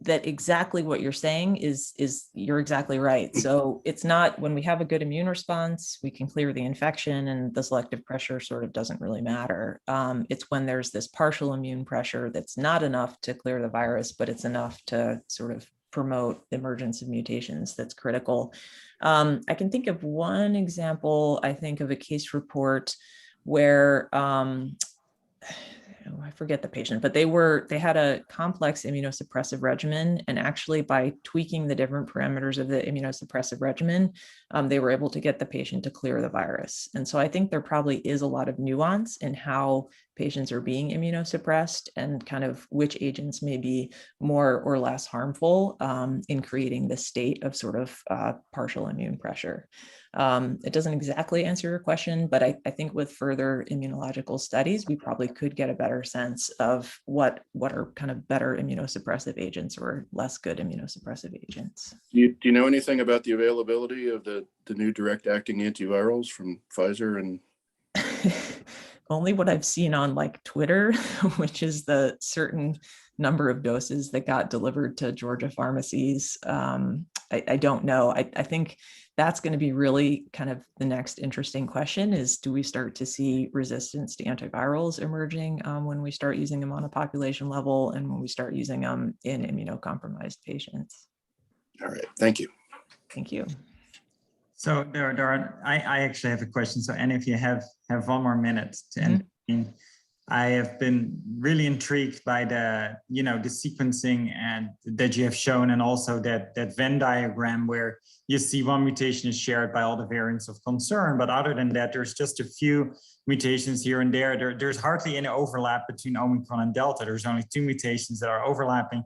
that exactly what you're saying is you're exactly right. So it's not when we have a good immune response, we can clear the infection and the selective pressure sort of doesn't really matter. It's when there's this partial immune pressure that's not enough to clear the virus, but it's enough to sort of promote the emergence of mutations that's critical. I can think of one example. I think of a case report where I forget the patient, but they had a complex immunosuppressive regimen, and actually by tweaking the different parameters of the immunosuppressive regimen, they were able to get the patient to clear the virus. And so I think there probably is a lot of nuance in how patients are being immunosuppressed and kind of which agents may be more or less harmful in creating this state of sort of partial immune pressure. It doesn't exactly answer your question, but I think with further immunological studies, we probably could get a better sense of what are kind of better immunosuppressive agents or less good immunosuppressive agents. Do you know anything about the availability of the new direct-acting antivirals from Pfizer and? Only what I've seen on like Twitter, which is the certain number of doses that got delivered to Georgia pharmacies. I don't know. I think that's going to be really kind of the next interesting question is, do we start to see resistance to antivirals emerging when we start using them on a population level and when we start using them in immunocompromised patients? All right, thank you. Thank you. So I actually have a question. So, and if you have 1 more minute to end, I have been really intrigued by the sequencing and that you have shown, and also that Venn diagram where you see one mutation is shared by all the variants of concern, but other than that, there's just a few mutations here and there. There's hardly any overlap between Omicron and Delta. There's only 2 mutations that are overlapping.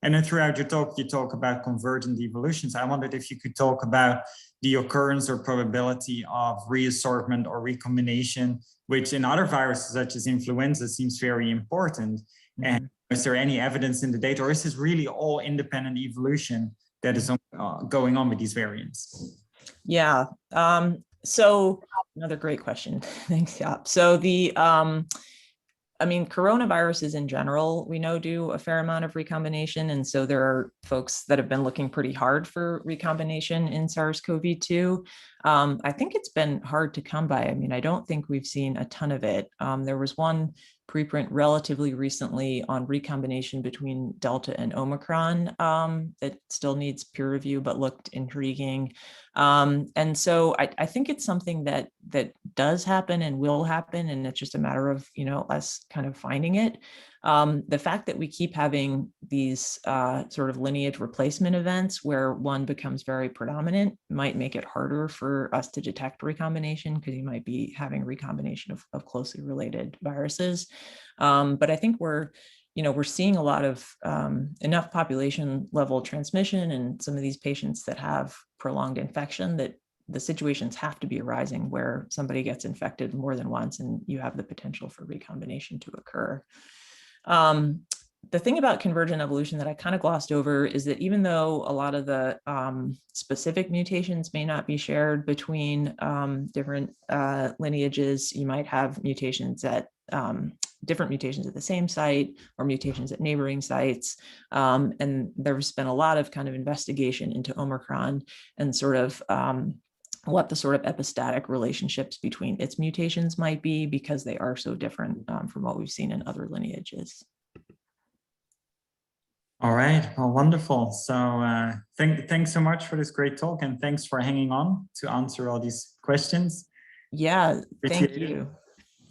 And then throughout your talk, you talk about convergent evolutions. I wondered if you could talk about the occurrence or probability of reassortment or recombination, which in other viruses such as influenza seems very important. And is there any evidence in the data, or is this really all independent evolution that is going on with these variants? Yeah. So another great question. Thanks, Jaap. So coronaviruses in general, we know do a fair amount of recombination. And so there are folks that have been looking pretty hard for recombination in SARS-CoV-2. I think it's been hard to come by. I don't think we've seen a ton of it. There was one preprint relatively recently on recombination between Delta and Omicron that still needs peer review, but looked intriguing. And so I think it's something that does happen and will happen, and it's just a matter of us kind of finding it. The fact that we keep having these sort of lineage replacement events where one becomes very predominant might make it harder for us to detect recombination, because you might be having recombination of closely related viruses. But I think we're seeing a lot of enough population level transmission and some of these patients that have prolonged infection that the situations have to be arising where somebody gets infected more than once and you have the potential for recombination to occur. The thing about convergent evolution that I kind of glossed over is that even though a lot of the specific mutations may not be shared between different lineages, you might have mutations at different mutations at the same site or mutations at neighboring sites. And there's been a lot of kind of investigation into Omicron and sort of what the sort of epistatic relationships between its mutations might be, because they are so different from what we've seen in other lineages. All right, well, wonderful. So thanks so much for this great talk, and thanks for hanging on to answer all these questions. Yeah, thank Appreciate it. you.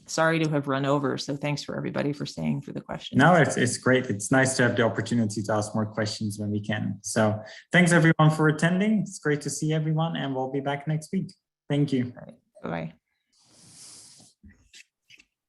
Sorry to have run over, so thanks for everybody for staying for the questions. No, it's great. It's nice to have the opportunity to ask more questions when we can. So thanks everyone for attending. It's great to see everyone, and we'll be back next week. Thank you. All right, bye-bye.